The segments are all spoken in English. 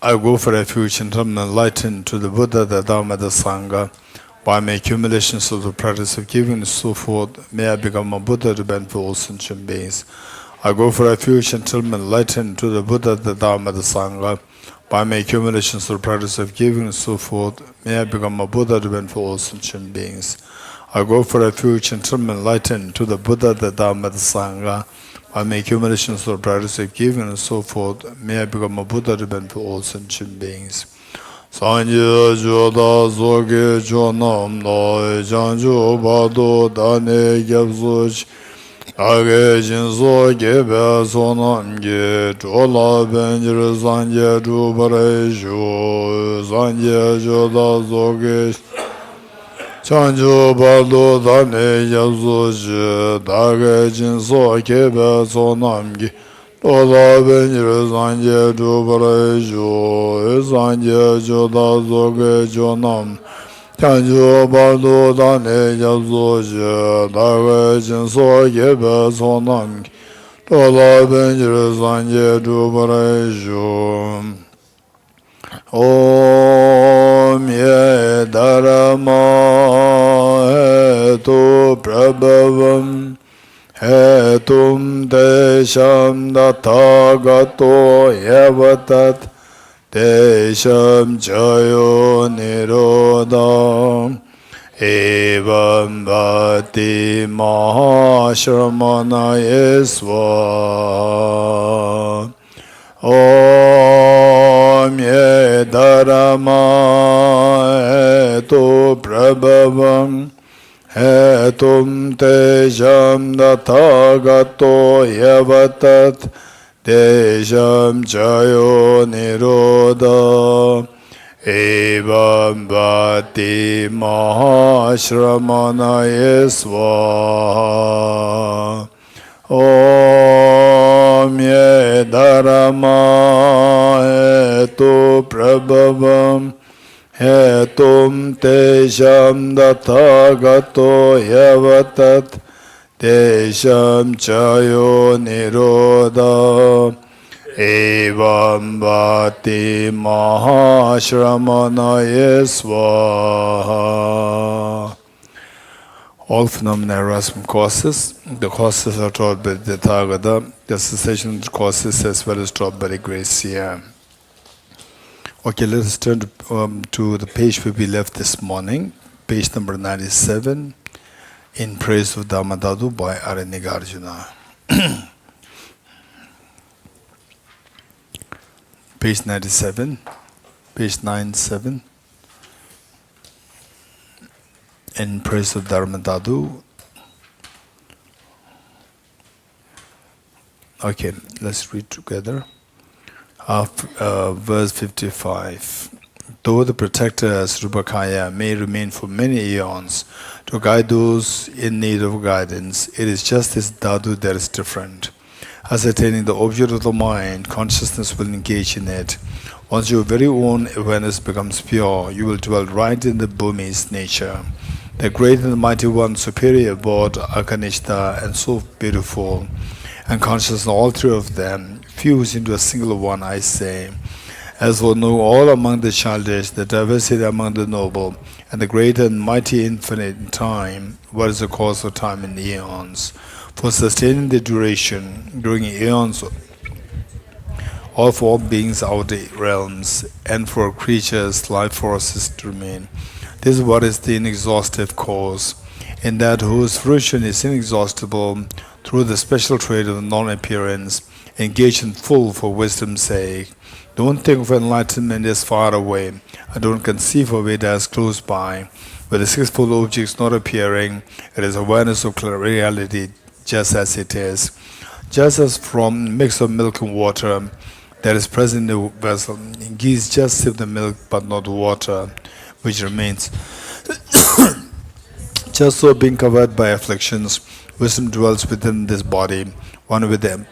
I go for refuge and turn enlightened to the Buddha, the Dharma, the Sangha. By my accumulations of the practice of giving and so forth, may I become a Buddha to benefit all sentient beings. I go for refuge and turn enlightened to the Buddha, the Dharma, the Sangha. By my accumulations of the practice of giving and so forth, may I become a Buddha to benefit all sentient beings. I go for refuge and turn enlightened to the Buddha, the Dharma, the Sangha. By my accumulations of the practice of giving and so forth, may I become a Buddha to benefit all sentient beings. Sanje joda zoge jonam no janju bado dane gyabzuch age jinzo gebe sonam ge jola benjir sanje dubarejo sanje joda zoge janju bado dane gyabzuch age jinzo gebe sonam ge Ola benjir sanje dubarejo sanje joda zoge jonam Chanju bardo dane jabzoje daga jinso gebe sonam Ola benjir sanje dubarejo Om ye dharma hetu prabhavam Hetum desham dathagato yavatat desham jayo nirodham evam bhati mahashramana yesva Om ye dharma hetu prabhavam Hetum tejam dathagato yavatat tejam jayo nirodha evam bhati mahashramana yesva Om ye dharma hetu prabhavam Hetum tejam dathagato yavatat tejam chayo nirodha evam bhati mahashramana yesva. All phenomena arise from causes. The causes are taught by the Tathagata. The cessation of the causes as well as taught by the Gracia. Okay, let us turn to the page where we left this morning, page number 97, In Praise of Dhammadhatu by Arya Nagarjuna. Page 97, page 97, In Praise of Dhammadhatu. Okay, let's read together. Verse 55. Though the protector as Rupakaya may remain for many eons to guide those in need of guidance, it is just this dhatu that is different. Ascertaining the object of the mind, consciousness will engage in it. Once your very own awareness becomes pure, you will dwell right in the Bhumi's nature. The great and the mighty one, superior Bod, Akanishta, and so beautiful, and conscious all three of them, fuse into a single one, I say. As for know all among the childish, the diversity among the noble, and the great and mighty infinite in time, what is the cause of time in eons? For sustaining the duration, during eons, all for all beings out the realms, and for creatures, life forces to remain. This is what is the inexhaustive cause, in that whose fruition is inexhaustible, through the special trait of non-appearance, engage in full for wisdom's sake. Don't think of enlightenment as far away, and don't conceive of it as close by. With the sixfold objects not appearing, it is awareness of reality just as it is. Just as from a mix of milk and water that is present in the vessel, geese just sip the milk but not water, which remains. Just so being covered by afflictions, wisdom dwells within this body, one with them.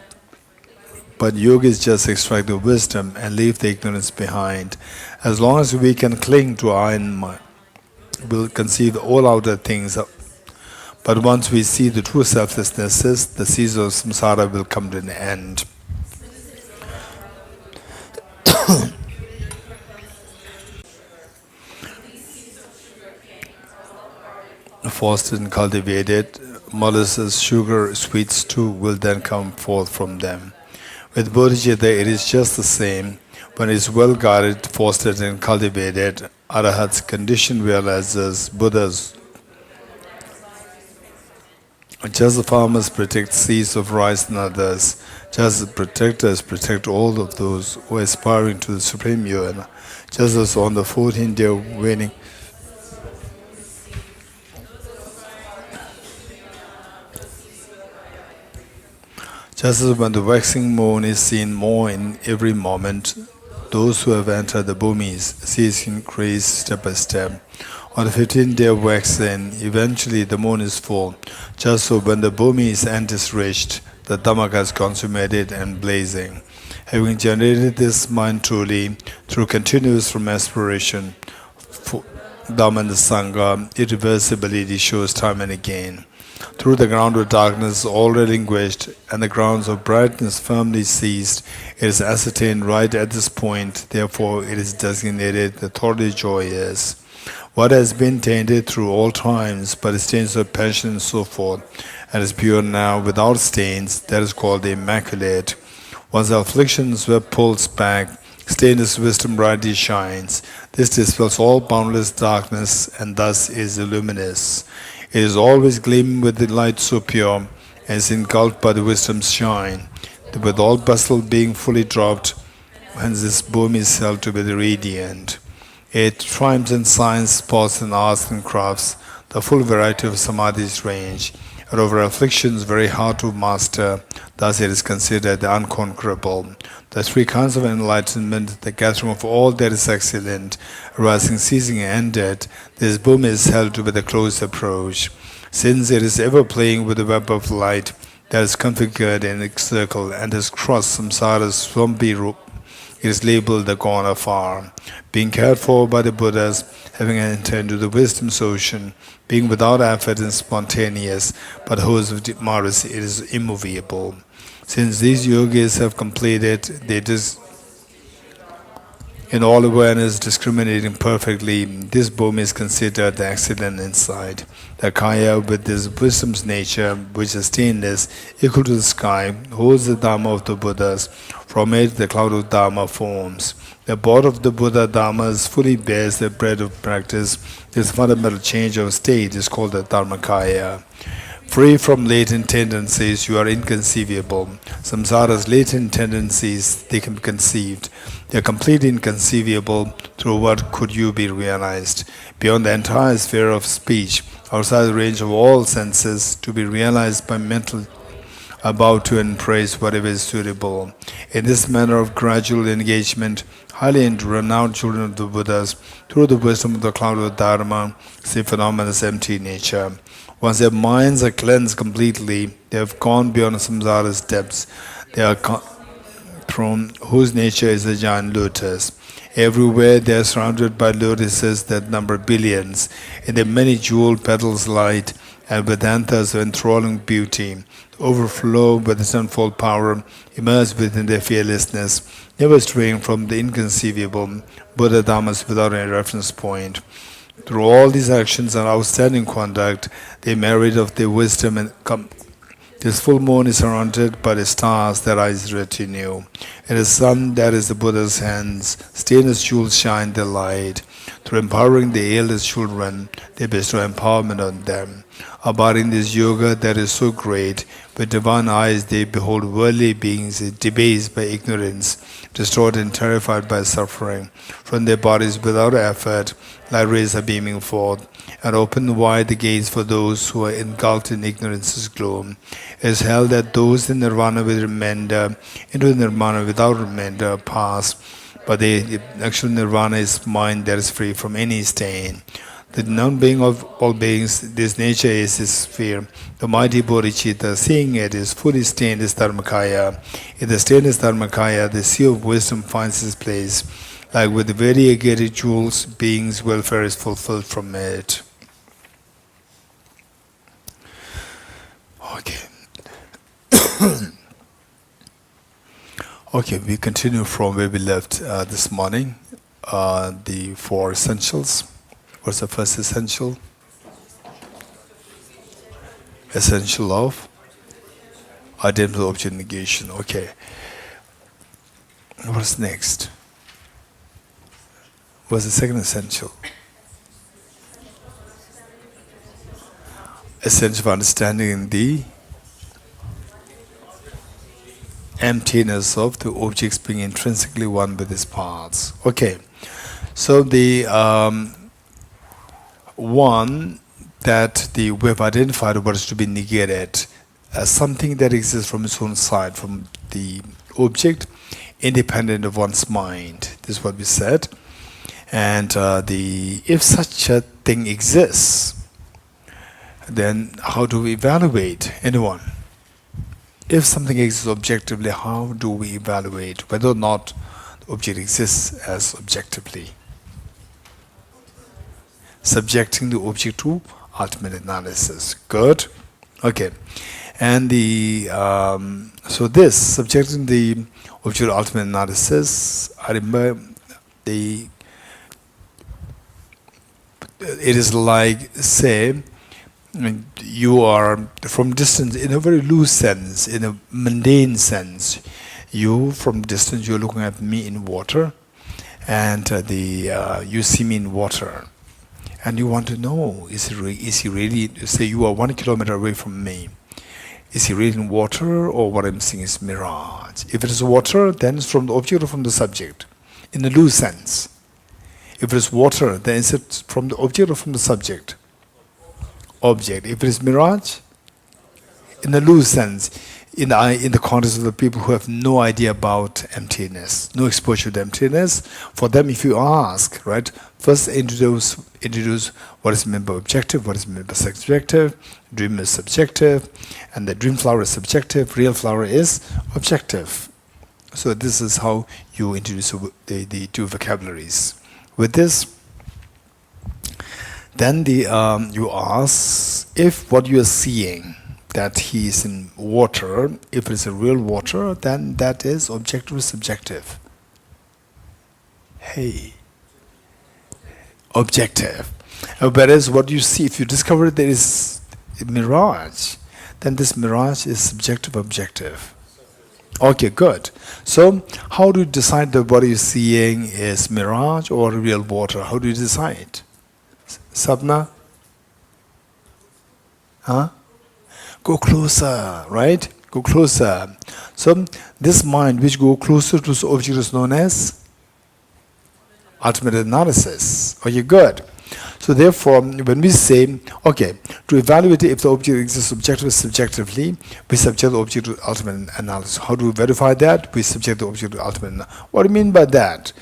But yogis just extract the wisdom and leave the ignorance behind. As long as we can cling to our own mind, we'll conceive all outer things. But once we see the true selflessnesses, the seas of samsara will come to an end. fostered and cultivated, molasses, sugar, sweets too will then come forth from them. With bodhicitta, it is just the same. When it is well guarded, fostered, and cultivated, arahats, conditioned realizers, Buddhas. Just the farmers protect seeds of rice and others, just the protectors protect all of those who are aspiring to the Supreme Union, just as on the 14th day of waning, just as when the waxing moon is seen more in every moment, those who have entered the bhumis cease increase step by step. On the 15th day of waxing, eventually the moon is full. Just so when the bhumi's end is reached, the Dhammaka is consummated and blazing. Having generated this mind truly, through continuous from aspiration, Dhamma and the Sangha, irreversibility shows time and again. Through the ground of darkness all relinquished, and the grounds of brightness firmly seized, it is ascertained right at this point, therefore it is designated the thoroughly joyous. What has been tainted through all times, but is stains of passion and so forth, and is pure now without stains, that is called the immaculate. Once the afflictions were pulled back, stainless wisdom brightly shines. This dispels all boundless darkness, and thus is luminous. It is always gleaming with the light so pure, and is engulfed by the wisdom's shine. With all bustle being fully dropped, hence this bhumi is held to be the radiant. It triumphs in science, sports, and arts and crafts, the full variety of samadhi's range, and over afflictions very hard to master, thus it is considered the unconquerable. The three kinds of enlightenment, the gathering of all that is excellent, arising, ceasing, and ended, this bhumi is held to be the close approach. Since it is ever playing with the web of light that is configured in its circle and has crossed samsara's swampy rope, it is labeled the gone afar. Being cared for by the Buddhas, having entered into the wisdom's ocean, being without effort and spontaneous, but whose of Maras it is immovable. Since these yogis have completed, in all awareness, discriminating perfectly, this bhumi is considered the excellent insight. The kaya with this wisdom's nature, which is stainless, equal to the sky, holds the Dhamma of the Buddhas. From it, the cloud of Dhamma forms. The board of the Buddha Dhammas fully bears the bread of practice. This fundamental change of state is called the Dharmakaya. Free from latent tendencies, you are inconceivable. Samsara's latent tendencies, they can be conceived. They are completely inconceivable. Through what could you be realized? Beyond the entire sphere of speech, outside the range of all senses, to be realized by mental about to and praise whatever is suitable. In this manner of gradual engagement, highly renowned children of the Buddhas, through the wisdom of the cloud of Dharma, see phenomena's empty nature. Once their minds are cleansed completely, they have gone beyond samsara's depths. They are thrown, whose nature is a giant lotus. Everywhere they are surrounded by lotuses that number billions, in their many jeweled petals light, and with anthers of enthralling beauty, overflow with the tenfold power, immersed within their fearlessness, never straying from the inconceivable Buddha Dhammas without any reference point. Through all these actions and outstanding conduct, they merit of their wisdom and this full moon is surrounded by the stars that are his retinue. And the sun that is the Buddha's hands, stainless jewels shine their light. Through empowering the eldest children, they bestow empowerment on them. Abiding this yoga that is so great, with divine eyes they behold worldly beings debased by ignorance, destroyed and terrified by suffering. From their bodies without effort, light rays are beaming forth, and open wide the gates for those who are engulfed in ignorance's gloom. It is held that those in nirvana with remainder, into nirvana without remainder, pass, but the actual nirvana is mind that is free from any stain. The non-being of all beings, this nature is his sphere. The mighty bodhicitta, seeing it, is fully stained as Dharmakaya. In the stainless Dharmakaya, the sea of wisdom finds its place. Like with the variegated jewels, being's welfare is fulfilled from it. Okay. Okay, we continue from where we left this morning. The four essentials. What's the first essential? Essential of identical object negation. Okay. What's next? What's the second essential? Essential of understanding the emptiness of the objects being intrinsically one with its parts. Okay. So the one that we have identified what is to be negated as something that exists from its own side, from the object, independent of one's mind. This is what we said. And if such a thing exists, then how do we evaluate anyone? If something exists objectively, how do we evaluate whether or not the object exists as objectively? Subjecting the object to ultimate analysis. Good. Okay. And so this subjecting the object to ultimate analysis, I remember it is like, say, you are from distance, in a very loose sense, in a mundane sense, you from distance you're looking at me in water, and you see me in water, and you want to know, is he really, say you are 1 kilometer away from me, is he really in water, or what I'm seeing is mirage? If it is water, then it's from the object or from the subject, in a loose sense. If it is water, then is it from the object or from the subject? Object. If it is mirage, in a loose sense, in the context of the people who have no idea about emptiness, no exposure to emptiness, for them, if you ask, right, first introduce what is meant by objective, what is meant by subjective, dream is subjective, and the dream flower is subjective, real flower is objective. So this is how you introduce the two vocabularies. With this, then you ask if what you are seeing, that he is in water, if it is a real water, then that is objective or subjective. Hey. Objective. Whereas what you see, if you discover there is a mirage, then this mirage is subjective, objective. Okay, good. So, how do you decide that what you're seeing is mirage or real water? How do you decide? Sapna? Huh? Go closer, right? Go closer. So, this mind which go closer to the object is known as ultimate analysis. Okay, good. So therefore, when we say, okay, to evaluate if the object exists objectively, subjectively, we subject the object to ultimate analysis. How do we verify that? We subject the object to ultimate analysis. What do you mean by that?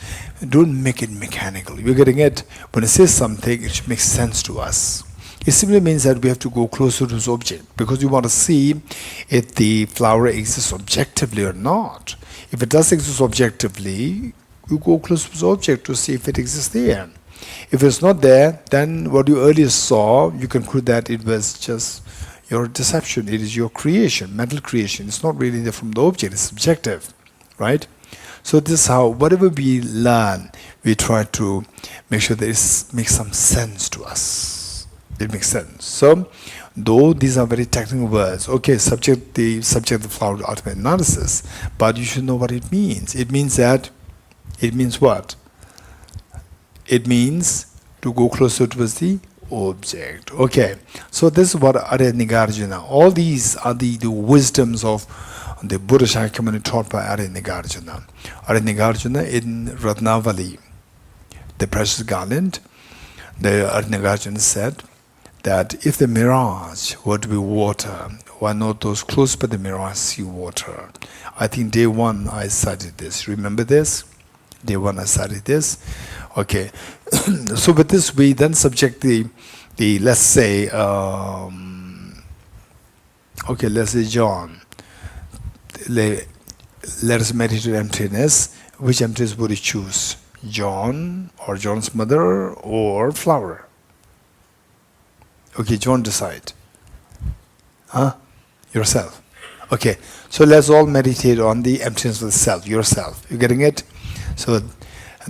Don't make it mechanical. You're getting it? When it says something, it should make sense to us. It simply means that we have to go closer to the object because we want to see if the flower exists objectively or not. If it does exist objectively, you go close to the object to see if it exists there. If it's not there, then what you earlier saw, you conclude that it was just your deception. It is your creation, mental creation. It's not really there from the object. It's subjective, right? So this is how, whatever we learn, we try to make sure that it makes some sense to us. It makes sense. So, though these are very technical words, okay, subject the flower to ultimate analysis, but you should know what it means. It means what? It means to go closer towards the object. Okay, so this is what Arya Nagarjuna. All these are the wisdoms of the Buddha Shakyamuni taught by Arya Nagarjuna. Arya Nagarjuna in Ratnavali, the precious garland, the Arya Nagarjuna said that if the mirage were to be water, why not those close by the mirage see water? I think day one I cited this. Remember this? Day one I cited this. Okay, so with this we then subject the let's say okay, let's say John. Let us meditate emptiness. Which emptiness would you choose? John or John's mother or flower? Okay, John, decide. Huh? Yourself. Okay, so let's all meditate on the emptiness of the self, yourself. You getting it? So,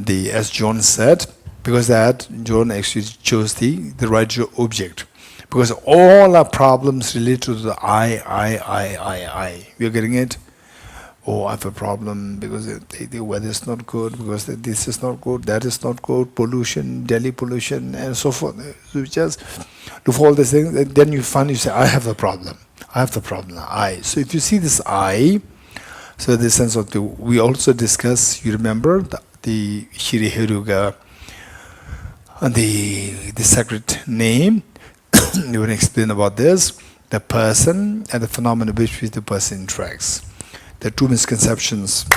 as John said, because that John actually chose the right object. Because all our problems relate to the I. You're getting it? Oh, I have a problem because the weather is not good, because this is not good, that is not good, pollution, Delhi pollution, and so forth. So you just do all these things, and then you find, you say, I have the problem. I have the problem, I. So if you see this I, so the sense of we also discuss, you remember, the Shri Heruga, and the sacred name, you will explain about this, the person and the phenomena with which the person interacts. The two misconceptions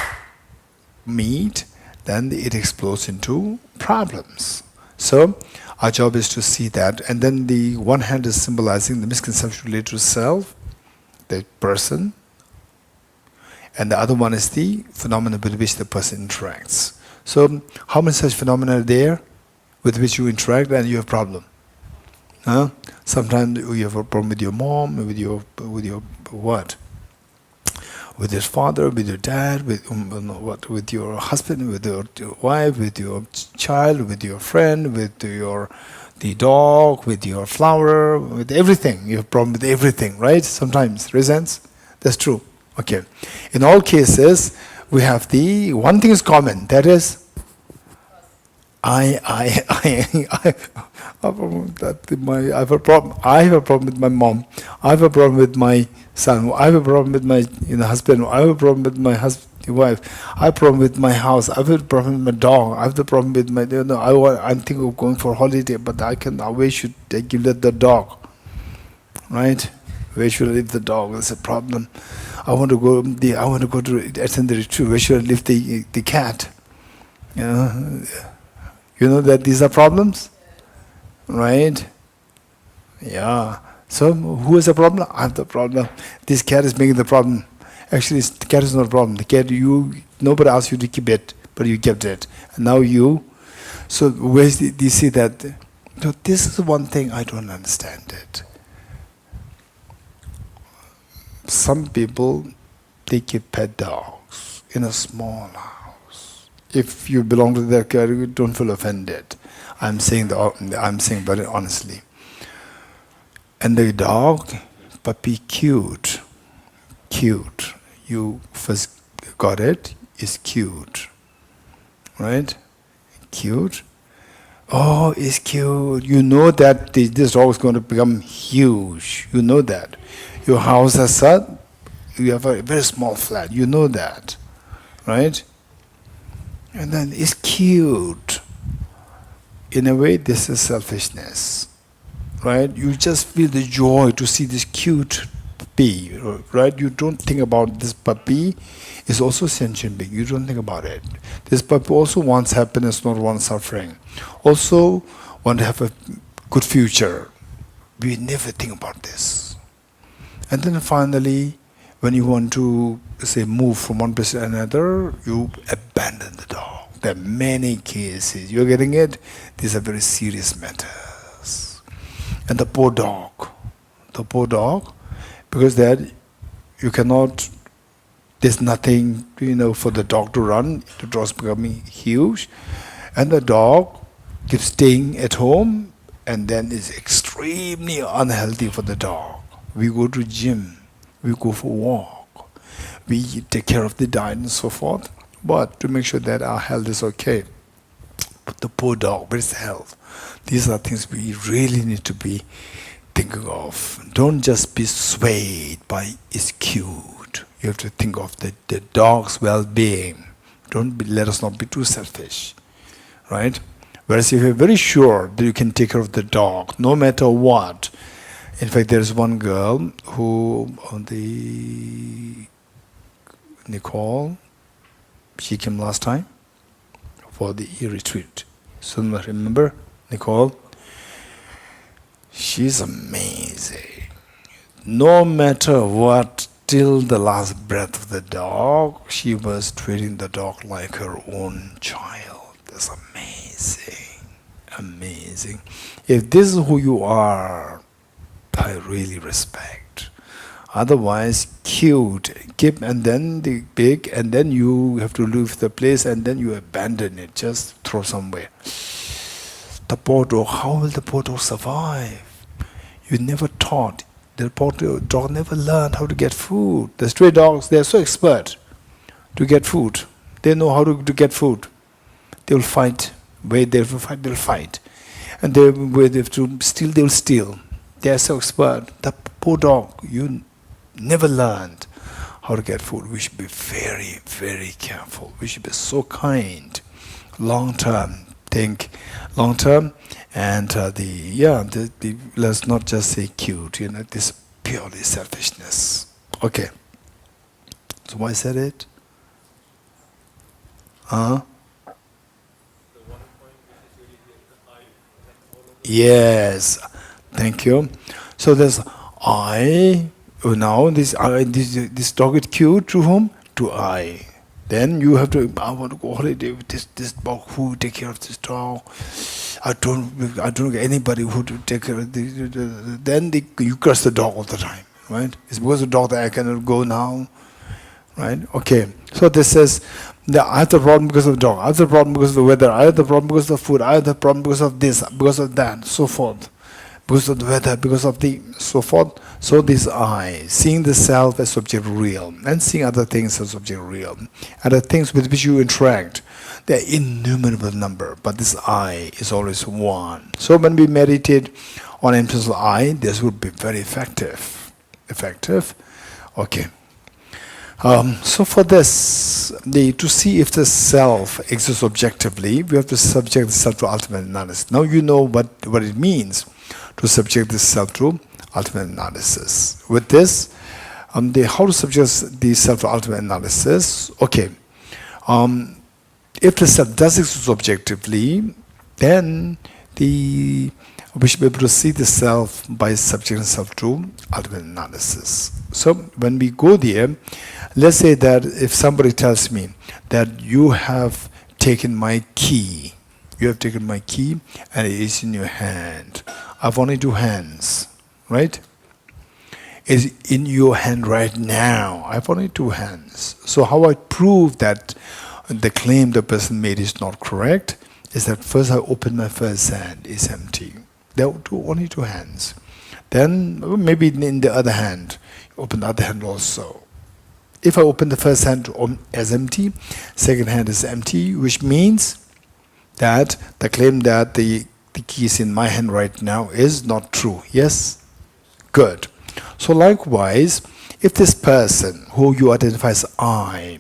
meet, then it explodes into problems. So our job is to see that, and then the one hand is symbolizing the misconception related to self, the person, and the other one is the phenomena with which the person interacts. So how many such phenomena are there with which you interact and you have a problem? Huh? Sometimes you have a problem with your mom, with your what? With your father, with your dad, with your husband, with your wife, with your child, with your friend, with the dog, with your flower, with everything. You have a problem with everything, right? Sometimes, reasons? That's true. Okay. In all cases, we have the one thing is common, that is I have a problem. I have a problem with my mom. I have a problem with my son. I have a problem with my husband. I have a problem with my wife. I have a problem with my house. I have a problem with my dog. I have the problem with my. I'm thinking of going for a holiday, but where should I give the dog? Right? Where should I leave the dog? That's a problem. I want to go to attend the retreat. Where should I leave the cat? You know that these are problems, right? Yeah. So who has a problem? I have the problem. This cat is making the problem. Actually, the cat is not a problem. The cat, nobody asked you to keep it, but you kept it, and now you. So where's do you see that? So this is one thing I don't understand it. Some people, they keep pet dogs in a small house. If you belong to that category, don't feel offended. I'm saying very honestly. And the dog, puppy, cute. You first got it, is cute, right? Cute. Oh, it's cute. You know that this dog is going to become huge. You know that. Your house has such, you have a very small flat. You know that, right? And then it's cute. In a way, this is selfishness, right? You just feel the joy to see this cute puppy, right? You don't think about this puppy is also sentient being. You don't think about it. This puppy also wants happiness, not wants suffering. Also want to have a good future. We never think about this. And then finally, when you want to, say, move from one place to another, you abandon the dog. There are many cases. You're getting it? These are very serious matters. And the poor dog, because that you cannot, there's nothing, for the dog to run. The dog's becoming huge. And the dog keeps staying at home, and then is extremely unhealthy for the dog. We go to gym. We go for a walk, we take care of the diet and so forth, but to make sure that our health is okay. But the poor dog, where's the health? These are things we really need to be thinking of. Don't just be swayed by it's cute. You have to think of the dog's well-being. Let us not be too selfish, right? Whereas if you're very sure that you can take care of the dog, no matter what. In fact, there is one girl who, Nicole, she came last time for the retreat. So remember, Nicole? She's amazing. No matter what, till the last breath of the dog, she was treating the dog like her own child. That's amazing. Amazing. If this is who you are, I really respect. Otherwise, cute, keep, and then the big, and then you have to leave the place, and then you abandon it, just throw somewhere. The poor dog, how will the poor dog survive? You never taught. The dog never learned how to get food. The stray dogs, they are so expert to get food. They know how to get food. They will fight. Where they will fight, they'll fight. And where they have to steal, they will steal. They are so expert. The poor dog, you never learned how to get food. We should be very, very careful. We should be so kind. Long term. Think long term. And let's not just say cute. This purely selfishness. Okay. So why said it? Yes, thank you. So there's I. Now this dog is cute to whom? To I. Then you have to. I want to go holiday with this dog. Who will take care of this dog? I don't get anybody who to take care of this. Then you curse the dog all the time, right? It's because of the dog that I cannot go now, right? Okay. So this says. I have the problem because of the dog, I have the problem because of the weather, I have the problem because of the food, I have the problem because of this, because of that, so forth. Because of the weather, because of the so forth. So this I, seeing the self as subject real, and seeing other things as subject real, and the things with which you interact, they're innumerable number, but this I is always one. So when we meditate on emptiness of I, this would be very effective. Okay. So for this, to see if the self exists objectively, we have to subject the self to ultimate analysis. Now you know what it means to subject the self to ultimate analysis. With this, how to subject the self to ultimate analysis? Okay, if the self does exist objectively, then we should be able to see the self by subjecting the self to ultimate analysis. So when we go there, let's say that if somebody tells me that you have taken my key, and it is in your hand. I have only two hands, right? It's in your hand right now. I have only two hands. So how I prove that the claim the person made is not correct is that first I open my first hand, it's empty. There are only two hands. Then maybe in the other hand, open the other hand also. If I open the first hand as empty, second hand is empty, which means that the claim that the key is in my hand right now is not true. Yes? Good. So likewise, if this person who you identify as I,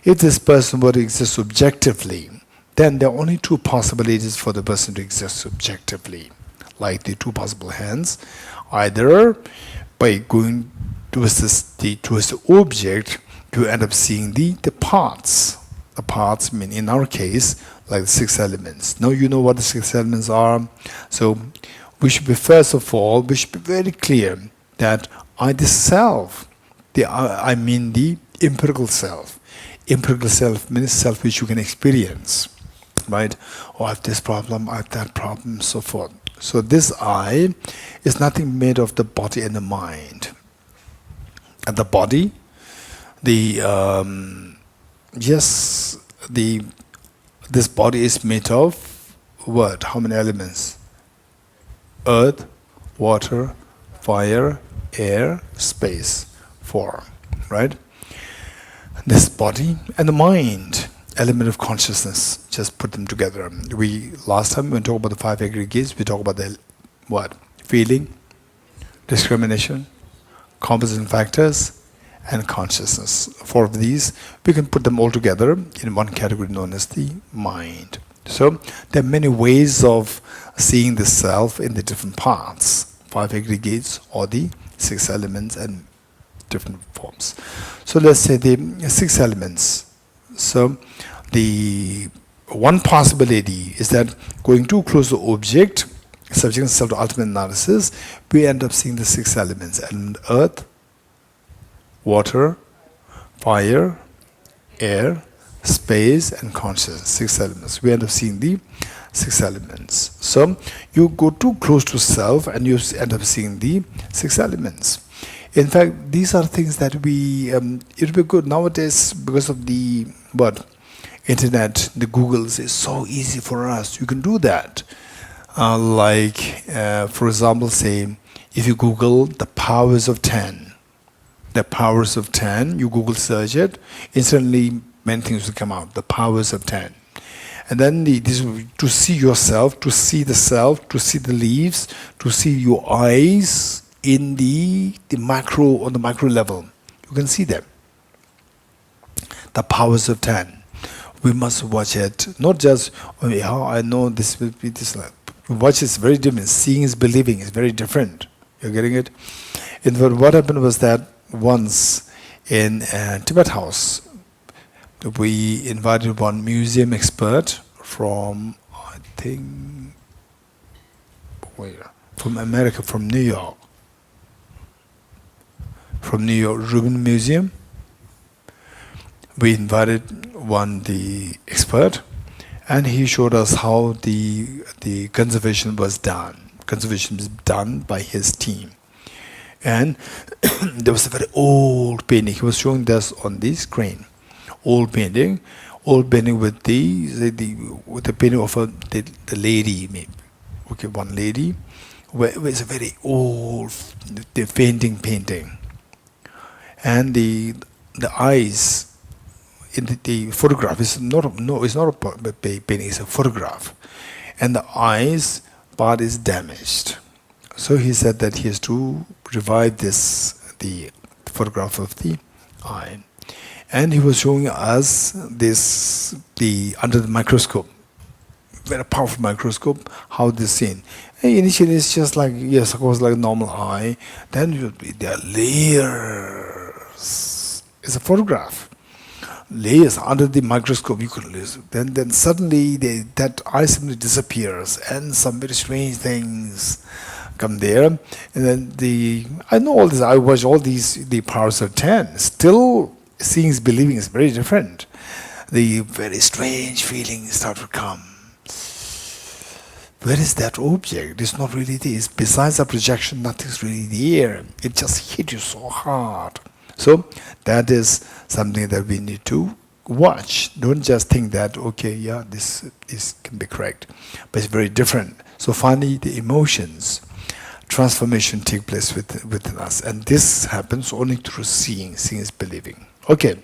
if this person were to exist subjectively, then there are only two possibilities for the person to exist subjectively, like the two possible hands, either by going towards the object, you end up seeing the parts. The parts mean, in our case, like the 6 elements. Now you know what the 6 elements are. So we should be, first of all, we should be very clear that the self, I mean the empirical self. Empirical self means self which you can experience, right? Oh, I have this problem, I have that problem, so forth. So this I is nothing made of the body and the mind. And the body, this body is made of what? How many elements? Earth, water, fire, air, space. 4, right? This body and the mind, element of consciousness, just put them together. Last time when we talked about the 5 aggregates, we talked about the what? Feeling, discrimination, composite factors, and consciousness. 4 of these, we can put them all together in one category known as the mind. So there are many ways of seeing the self in the different parts, 5 aggregates or the 6 elements and different forms. So let's say the 6 elements. So the one possibility is that going too close to the object, subjecting self to ultimate analysis, we end up seeing the 6 elements: earth, water, fire, air, space, and consciousness. 6 elements. We end up seeing the 6 elements. So you go too close to self and you end up seeing the 6 elements. In fact, these are things that it would be good nowadays because of the internet, the Googles is so easy for us. You can do that. For example, say If you Google the powers of 10, you Google search it, instantly many things will come out. The powers of 10. And then this to see yourself, to see the self, to see the leaves, to see your eyes in the macro, on the macro level. You can see them. The powers of 10. We must watch it, not just, oh yeah, I know this will be this. Watch is very different. Seeing is believing is very different. You're getting it? In fact, what happened was that once in Tibet house, we invited one museum expert from, I think, where? From America, from New York. From New York Rubin Museum. We invited the expert, and he showed us how the conservation was done. Conservation was done by his team. And there was a very old painting. He was showing this on the screen. Old painting with the painting of the lady, maybe. Okay, one lady. Where it's a very old the painting. And the eyes in the photograph is not a painting, it's a photograph. And the eyes part is damaged. So he said that he has to revive the photograph of the eye. And he was showing us under the microscope, very powerful microscope, how this scene. And initially it's just like, yes, of course, like a normal eye. Then there are layers. It's a photograph. Layers under the microscope, you could lose. Then suddenly that eye simply disappears, and some very strange things come there. And then I know all this. I watch all the powers of 10. Still, seeing is believing is very different. The very strange feelings start to come. Where is that object? It's not really there. Besides the projection, nothing's really there. It just hit you so hard. So that is something that we need to watch. Don't just think that, okay, yeah, this can be correct. But it's very different. So finally, the emotions, transformation take place within us. And this happens only through seeing. Seeing is believing. Okay,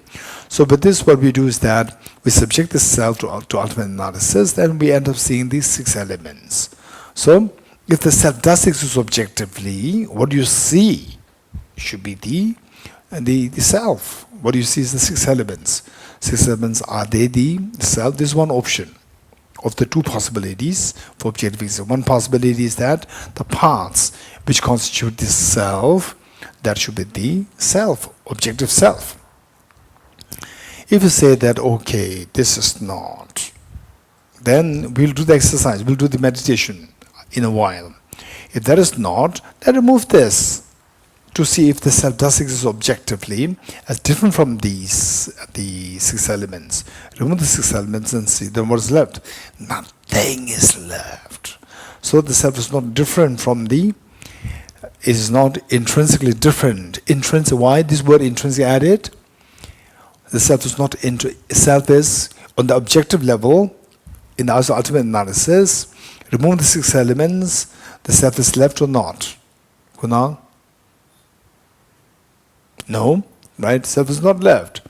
so with this what we do is that we subject the self to ultimate analysis, then we end up seeing these 6 elements. So if the self does exist objectively, what you see should be the self. What you see is the 6 elements. 6 elements, are they the self? This is one option of the 2 possibilities for objectivity. One possibility is that the parts which constitute the self, that should be the self, objective self. If you say that, okay, this is not, then we'll do the exercise, we'll do the meditation in a while. If that is not, then remove this to see if the self does exist objectively as different from the 6 elements. Remove the 6 elements and see, then what is left? Nothing is left. So the self is not different from is not intrinsically different. Why this word intrinsic added? The self is not self is on the objective level in the ultimate analysis. Remove the 6 elements, the self is left or not? Kunal? No, right? Self is not left.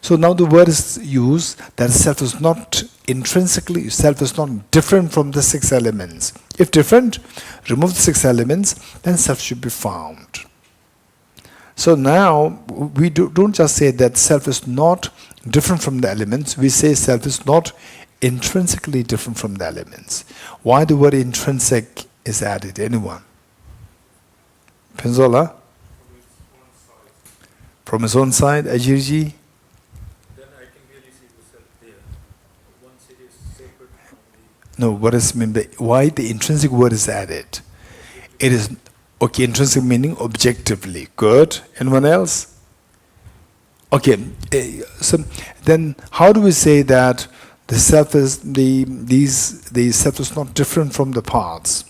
So now the word is used that self is not intrinsically, self is not different from the 6 elements. If different, remove the 6 elements, then self should be found. So now, we don't just say that self is not different from the elements, we say self is not intrinsically different from the elements. Why the word intrinsic is added? Anyone? Penzola? From his own side, Ajirji? Then I can really see the self there. Once it is separate from No, what is mean by why the intrinsic word is added? It is okay, intrinsic meaning objectively. Good. Anyone else? Okay. So then how do we say that the self is the self is not different from the parts?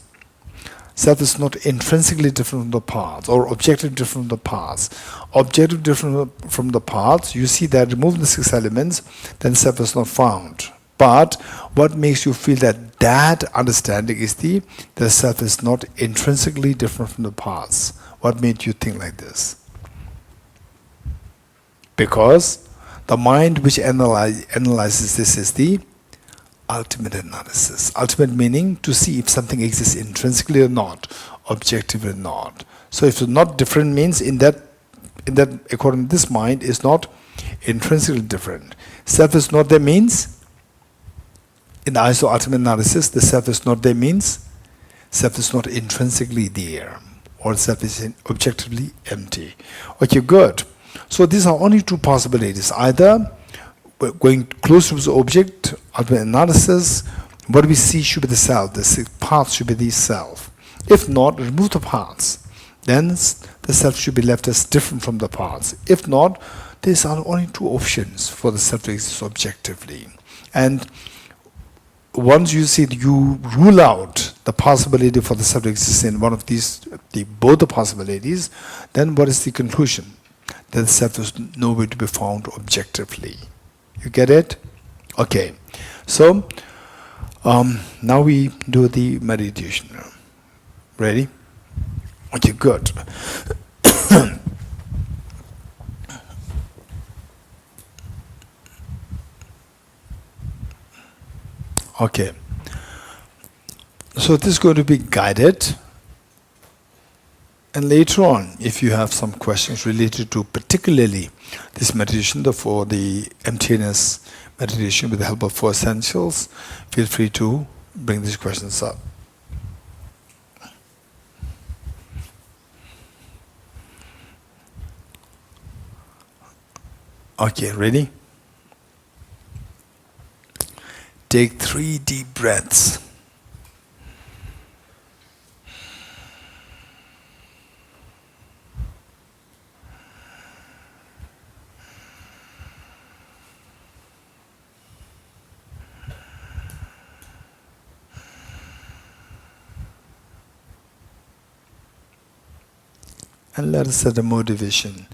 Self is not intrinsically different from the parts, or objective different from the parts. Objective different from the parts, you see that remove the 6 elements, then self is not found. But what makes you feel that that understanding is the self is not intrinsically different from the past? What made you think like this? Because the mind which analyzes this is the ultimate analysis. Ultimate meaning to see if something exists intrinsically or not, objectively or not. So if it's not different means in that according to this mind is not intrinsically different. Self is not there means in the eyes of ultimate analysis, the self is not there means self is not intrinsically there, or self is objectively empty. Okay, good. So these are only two possibilities. Either we're going close to the object, ultimate analysis, what we see should be the self, the path should be the self. If not, remove the parts. Then the self should be left as different from the parts. If not, these are only two options for the self to exist objectively. And once you see you rule out the possibility for the self to exist in one of these, both the possibilities, then what is the conclusion? That the self is nowhere to be found objectively. You get it? Okay. So now we do the meditation. Ready? Okay, good. Okay. So this is going to be guided. And later on, if you have some questions related to particularly this meditation, for the emptiness meditation with the help of 4 essentials, feel free to bring these questions up. Okay, ready? Take 3 deep breaths. And let us set a motivation.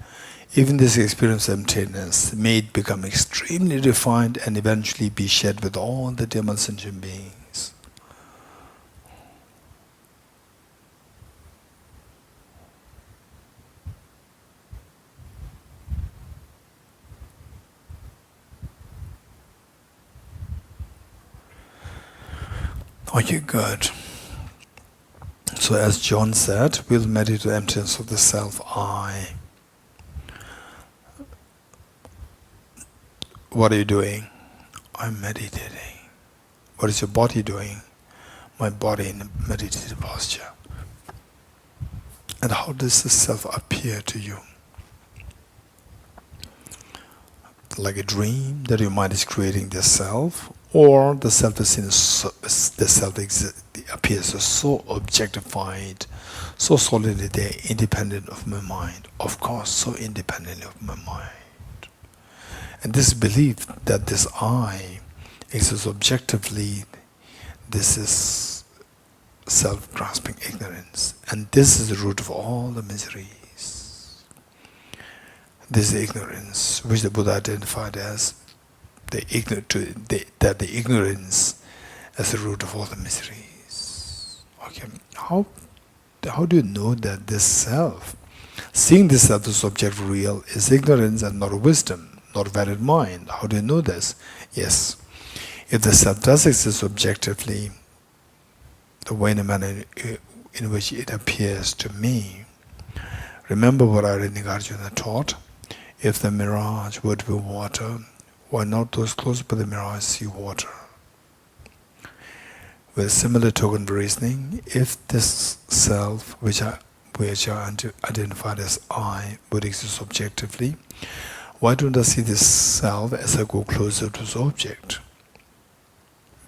Even this experience of emptiness may it become extremely refined and eventually be shared with all the demon sentient beings. Okay, good. So as John said, we'll meditate the emptiness of the self-I. What are you doing? I'm meditating. What is your body doing? My body in a meditative posture. And how does the self appear to you? Like a dream that your mind is creating the self, or the self is in the self appears as so objectified, so solidly there, independent of my mind. Of course, so independent of my mind. And this belief that this I exists objectively, this is self-grasping ignorance. And this is the root of all the miseries. This is the ignorance which the Buddha identified as the ignorance as the root of all the miseries. Okay, how do you know that this self, seeing this self as objective real, is ignorance and not wisdom? Not valid mind. How do you know this? Yes. If the self does exist objectively, the way in a manner in which it appears to me, remember what Arya Nagarjuna taught? If the mirage were to be water, why not those close by the mirage see water? With a similar token of reasoning, if this self, which I identified as I, would exist objectively, why don't I see this self as I go closer to the object?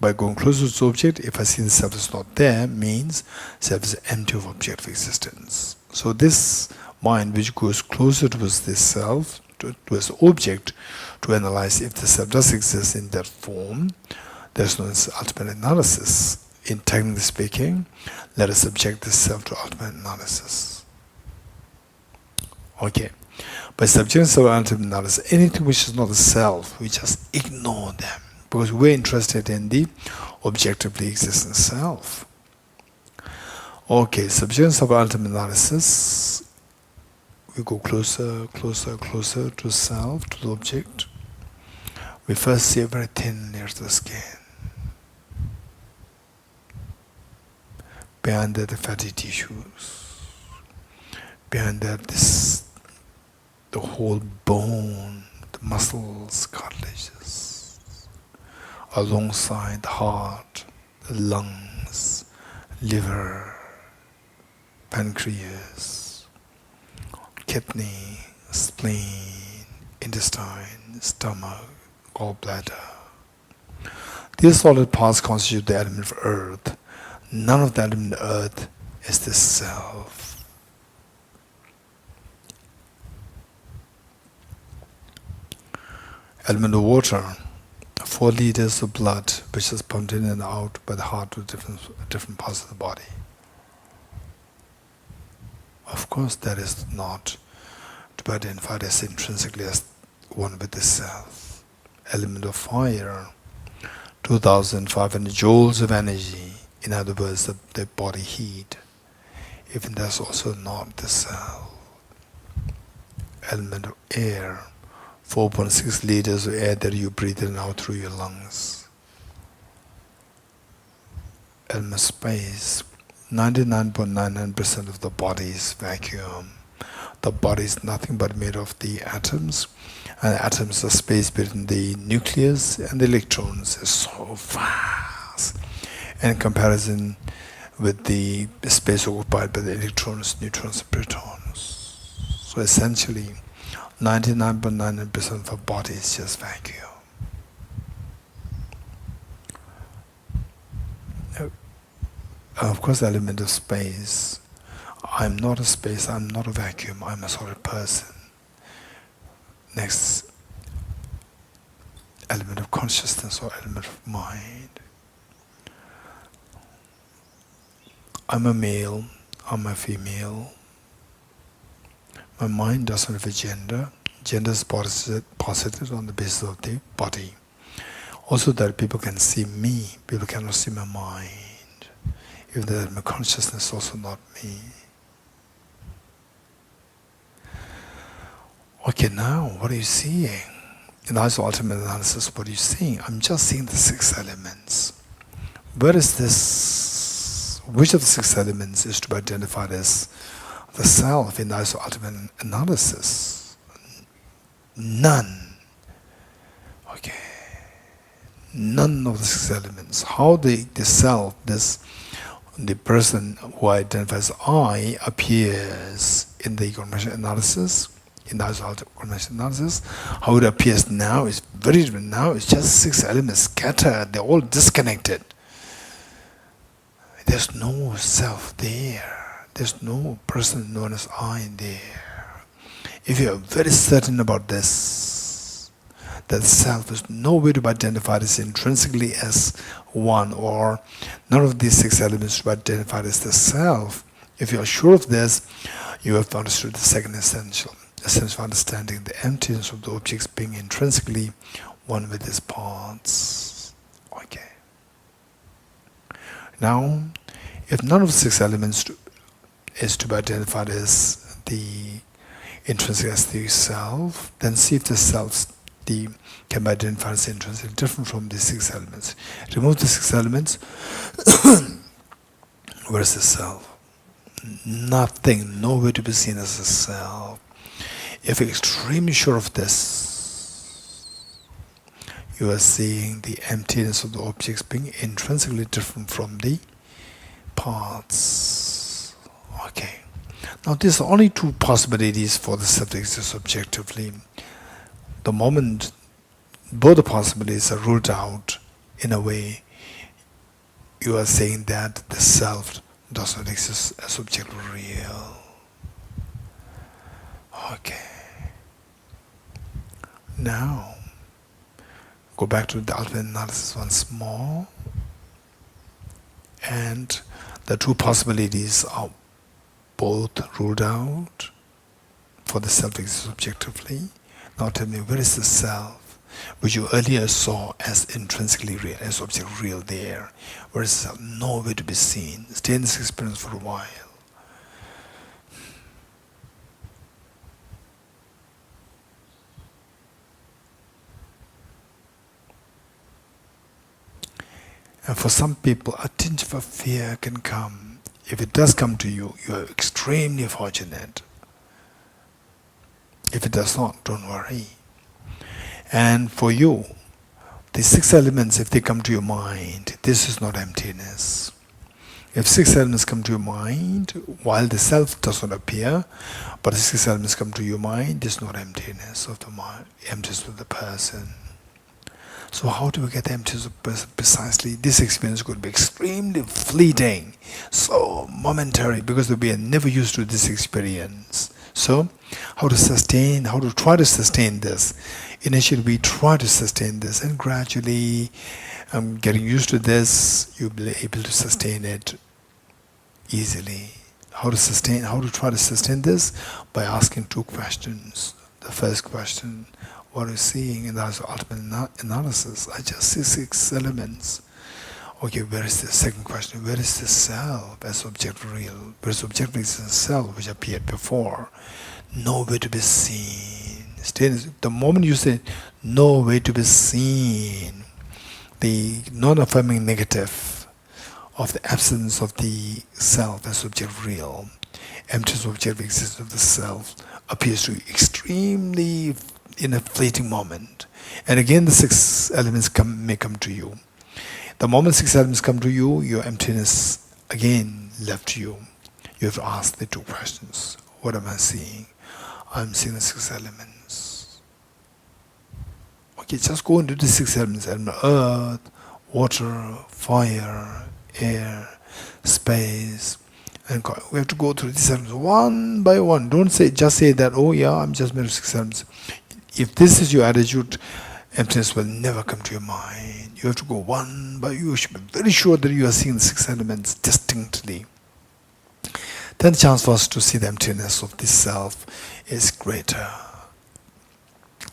By going closer to the object, if I see the self is not there, means self is empty of objective existence. So this mind which goes closer towards this self, towards the object, to analyze if the self does exist in that form, there's no ultimate analysis. In technically speaking, let us subject this self to ultimate analysis. Okay. By subjecting self to ultimate analysis, anything which is not a self, we just ignore them. because we're interested in the objectively existent self. Okay, subjects of ultimate analysis. We go closer, closer, closer to self, to the object. We first see a very thin layer of the skin. Behind that, the fatty tissues. Behind that, the whole bone, the muscles, cartilages. Alongside the heart, the lungs, liver, pancreas, kidney, spleen, intestine, stomach, gallbladder. These solid parts constitute the element of earth. None of the element of earth is the self. Element of water, 4 liters of blood which is pumped in and out by the heart to different parts of the body. Of course, that is not to be identified as intrinsically as one with the self. Element of fire, 2,500 joules of energy. In other words, the body heat. Even that's also not the self. Element of air, 4.6 liters of air that you breathe in and out through your lungs. Element of space, 99.99% of the body is vacuum. The body is nothing but made of the atoms, and the atoms are space between the nucleus and the electrons is so vast in comparison with the space occupied by the electrons, neutrons, and protons. So essentially, 99.99% of our body is just vacuum. Of course, the element of space. I'm not a space, I'm not a vacuum, I'm a solid person. Next, element of consciousness or element of mind. I'm a male, I'm a female. My mind doesn't have a gender. Gender is posited on the basis of the body. Also that people can see me, people cannot see my mind. Even though my consciousness is also not me. Okay, now, what are you seeing? In the ultimate analysis, what are you seeing? I'm just seeing the 6 elements. Where is this? Which of the 6 elements is to be identified as the self in the ultimate analysis? None. Okay. None of the 6 elements. How the self, the person who identifies I appears in the confirmation analysis, in the confirmation analysis, how it appears now is very different. Now it's just 6 elements scattered, they're all disconnected. There's no self there. There's no person known as I there. If you are very certain about this, that self is no way to be identified as intrinsically as one, or none of these 6 elements to be identified as the self, if you are sure of this, you have understood the second essential of understanding, the emptiness of the objects being intrinsically one with its parts. Okay. Now, if none of the 6 elements is to be identified as the intrinsic as the self, then see if the self can be identified as intrinsically different from the 6 elements. Remove the 6 elements. Where is the self? Nothing, nowhere to be seen as a self. If you're extremely sure of this, you are seeing the emptiness of the objects being intrinsically different from the parts. Okay. Now there's only 2 possibilities for the self to exist objectively. The moment both the possibilities are ruled out, in a way, you are saying that the self does not exist as objectively real. Okay. Now, go back to the ultimate analysis once more. And the 2 possibilities are both ruled out for the self to exist objectively. Now tell me, where is the self? which you earlier saw as intrinsically real, as object real there, whereas self nowhere to be seen. Stay in this experience for a while. And for some people, a tinge of fear can come. If it does come to you, you are extremely fortunate. If it does not, don't worry. And for you, the 6 elements, if they come to your mind, this is not emptiness. If 6 elements come to your mind, while the self does not appear, but the 6 elements come to your mind, this is not emptiness of the mind, emptiness of the person. So how do we get the emptiness of the person precisely? This experience could be extremely fleeting, so momentary, because we are never used to this experience. So, how to try to sustain this? Initially, we try to sustain this, and gradually, getting used to this, you'll be able to sustain it easily. How to try to sustain this? By asking 2 questions. The first question, what are you seeing? And that's ultimate analysis. I just see 6 elements. Okay, where is the second question? Where is the self as object real? Where is object real as the self which appeared before? Nowhere to be seen. The moment you say nowhere to be seen, the non-affirming negative of the absence of the self as object real, emptiness of objective existence of the self, appears to you extremely in a fleeting moment. And again, the 6 elements may come to you. The moment 6 elements come to you, your emptiness again left you. You have to ask the 2 questions. What am I seeing? I'm seeing the 6 elements. Okay, just go into the 6 elements: earth, water, fire, air, space, and we have to go through these elements one by one. Don't just say that, oh yeah, I'm just made of 6 elements. If this is your attitude, emptiness will never come to your mind. You have to go one by one. You should be very sure that you are seeing the 6 elements distinctly. Then the chance for us to see the emptiness of this self is greater.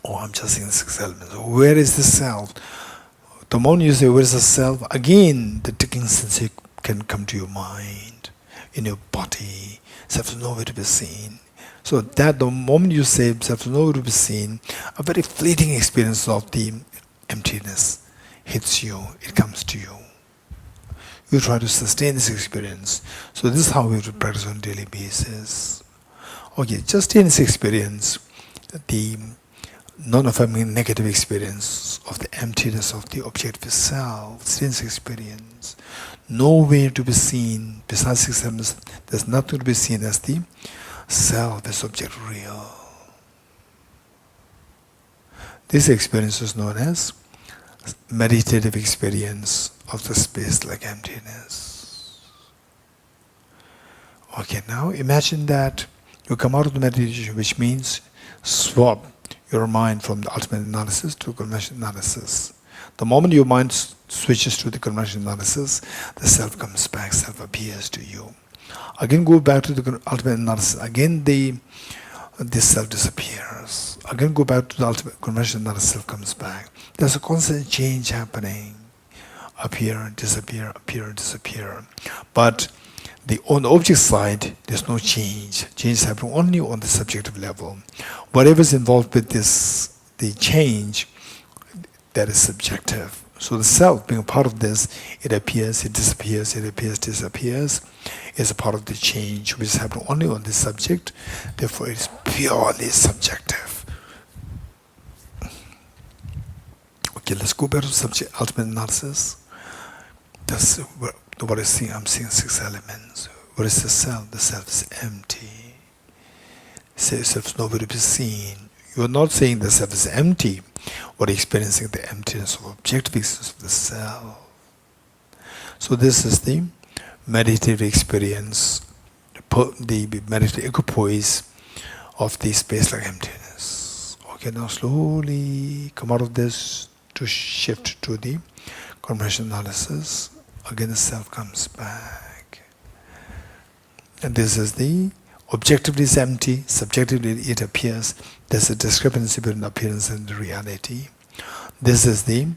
Oh, I'm just seeing the 6 elements. Where is the self? The moment you say, where is the self? Again, the ticking sensation can come to your mind, in your body. Self is nowhere to be seen. So that the moment you say self is nowhere to be seen, a very fleeting experience of the emptiness hits you, it comes to you. You try to sustain this experience. So this is how we have to practice on a daily basis. Okay, just in this experience, the non-affirming negative experience of the emptiness of the objective self, sense experience, nowhere to be seen besides 6 elements. There's nothing to be seen as the self as object real. This experience is known as meditative experience of the space like emptiness. Okay, now imagine that you come out of the meditation, which means swap your mind from the ultimate analysis to conventional analysis. The moment your mind switches to the conventional analysis, the self comes back, self appears to you. Again, go back to the ultimate analysis. Again, this self disappears. Again, go back to the ultimate conventional analysis, self comes back. There's a constant change happening. Appear, disappear, appear, disappear. But on the object side, there's no change. Change is happening only on the subjective level. Whatever is involved with this, the change, that is subjective. So the self, being a part of this, it appears, it disappears, it appears, disappears, is a part of the change which is happening only on the subject. Therefore, it is purely subjective. Okay, let's go back to subject ultimate analysis. That's what I see. I'm seeing 6 elements. What is the self? The self is empty. The self is nowhere to be seen. You are not saying the self is empty. What are experiencing the emptiness of objective existence of the self. So this is the meditative experience, the meditative equipoise of the space like emptiness. Okay, now slowly come out of this to shift to the conventional analysis. Again, the self comes back. And this is the objectively is empty, subjectively it appears. There's a discrepancy between appearance and reality. This is the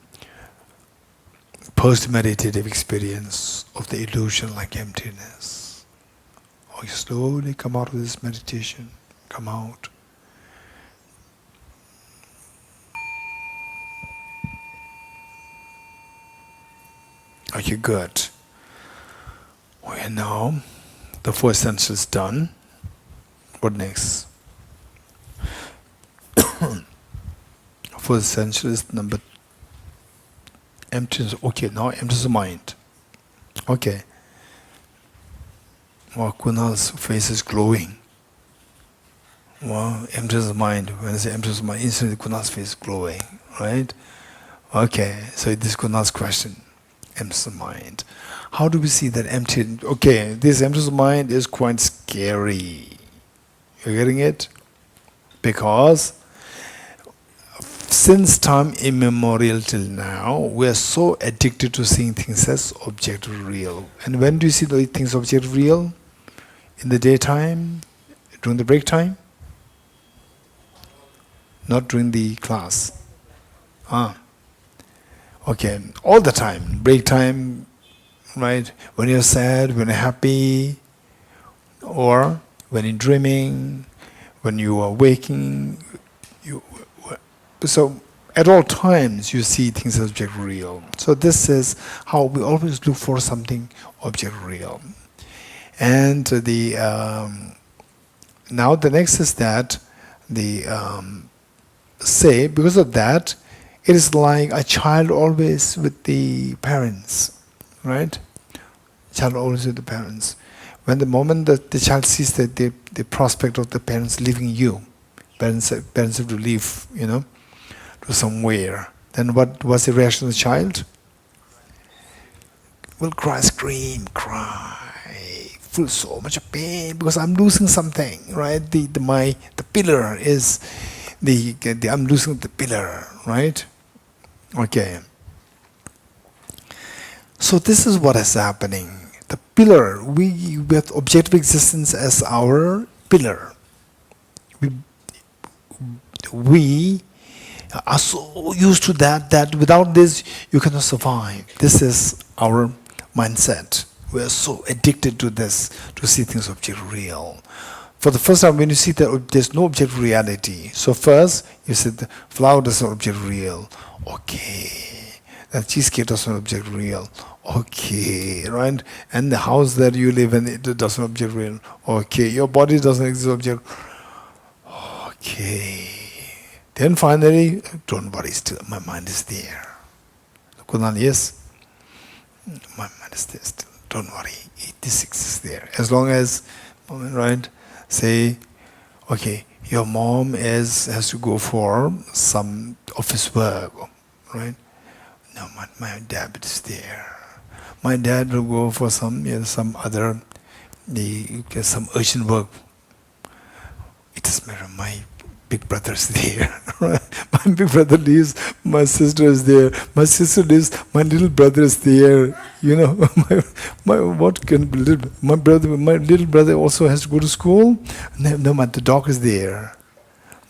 post-meditative experience of the illusion like emptiness. Oh, you slowly come out of this meditation. Come out. Okay, good. Okay, now the four essentials done. What next? Fourth essential is number emptiness. Okay, now emptiness of mind. Okay. Wow, Kunal's face is glowing. Wow, emptiness of mind. When I say emptiness of mind, instantly Kunal's face is glowing, right? Okay, so this is Kunal's question. Emptiness of mind. How do we see that empty? Okay, this emptiness of mind is quite scary. You're getting it? Because since time immemorial till now, we are so addicted to seeing things as objective real. And when do you see the things objective real? In the daytime? During the break time? Not during the class. Okay, all the time. Break time, right? When you're sad, when you're happy, or when you're dreaming, when you are waking. So at all times you see things as object real. So this is how we always look for something object real. And the now the next is that the say because of that, it is like a child always with the parents, right? Child always with the parents. When the moment that the child sees that the prospect of the parents leaving you, parents have to leave, to somewhere, then what was the reaction of the child? Will cry, scream, cry, feel so much pain because I'm losing something, right? The pillar is the I'm losing the pillar, right? Okay. So this is what is happening. The pillar, we with objective existence as our pillar. We are so used to that without this you cannot survive. This is our mindset. We are so addicted to this, to see things object real. For the first time when you see that there's no object reality, so first you said the flower doesn't object real. Okay. That cheesecake doesn't object real. Okay, right? And the house that you live in, it doesn't object real. Okay. Your body doesn't exist object. Okay. Then finally, don't worry, still my mind is there. Kunal, yes? My mind is there still. Don't worry, this exists there. As long as, right, say, okay, your mom has to go for some office work, right? No, my dad is there. My dad will go for some other, some urgent work. It doesn't matter, my big brother is there. My big brother leaves, my sister is there. My sister leaves, my little brother is there. My little brother also has to go to school. No, the dog is there.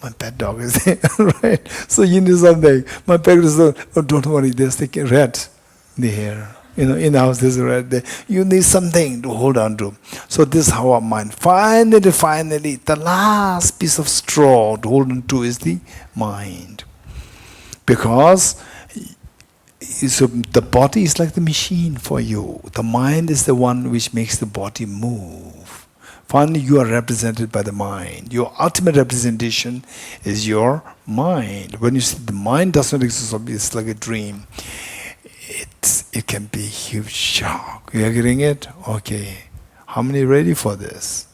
My pet dog is there, right? So you need something. My parents say, oh, don't worry, there's the rat there. In the house there's a rat there. You need something to hold on to. So this is how our mind. Finally, the last piece of straw to hold on to is the mind. Because so the body is like the machine for you. The mind is the one which makes the body move. Finally, you are represented by the mind. Your ultimate representation is your mind. When you see the mind does not exist, it's like a dream. It can be a huge shock. You are getting it? Okay. How many ready for this?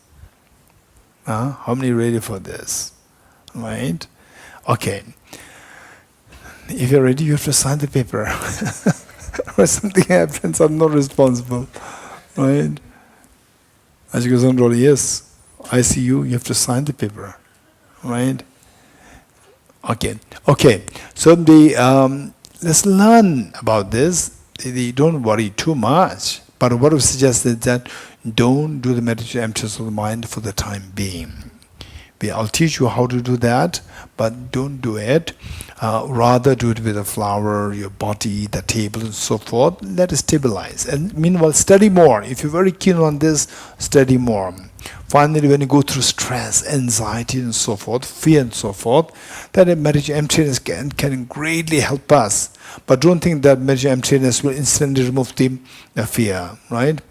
How many ready for this? Right? Okay. If you're ready, you have to sign the paper. Or something happens, I'm not responsible. Right? As you goes on, Rolly, yes, I see you have to sign the paper. Right? Okay. Okay. So let's learn about this. Don't worry too much. But what we suggest is that don't do the meditation emptiness of the mind for the time being. I'll teach you how to do that, but don't do it. Rather do it with a flower, your body, the table, and so forth. Let it stabilize. And meanwhile, study more. If you're very keen on this, study more. Finally, when you go through stress, anxiety, and so forth, fear, and so forth, then meditation emptiness can greatly help us. But don't think that meditation emptiness will instantly remove the fear, right?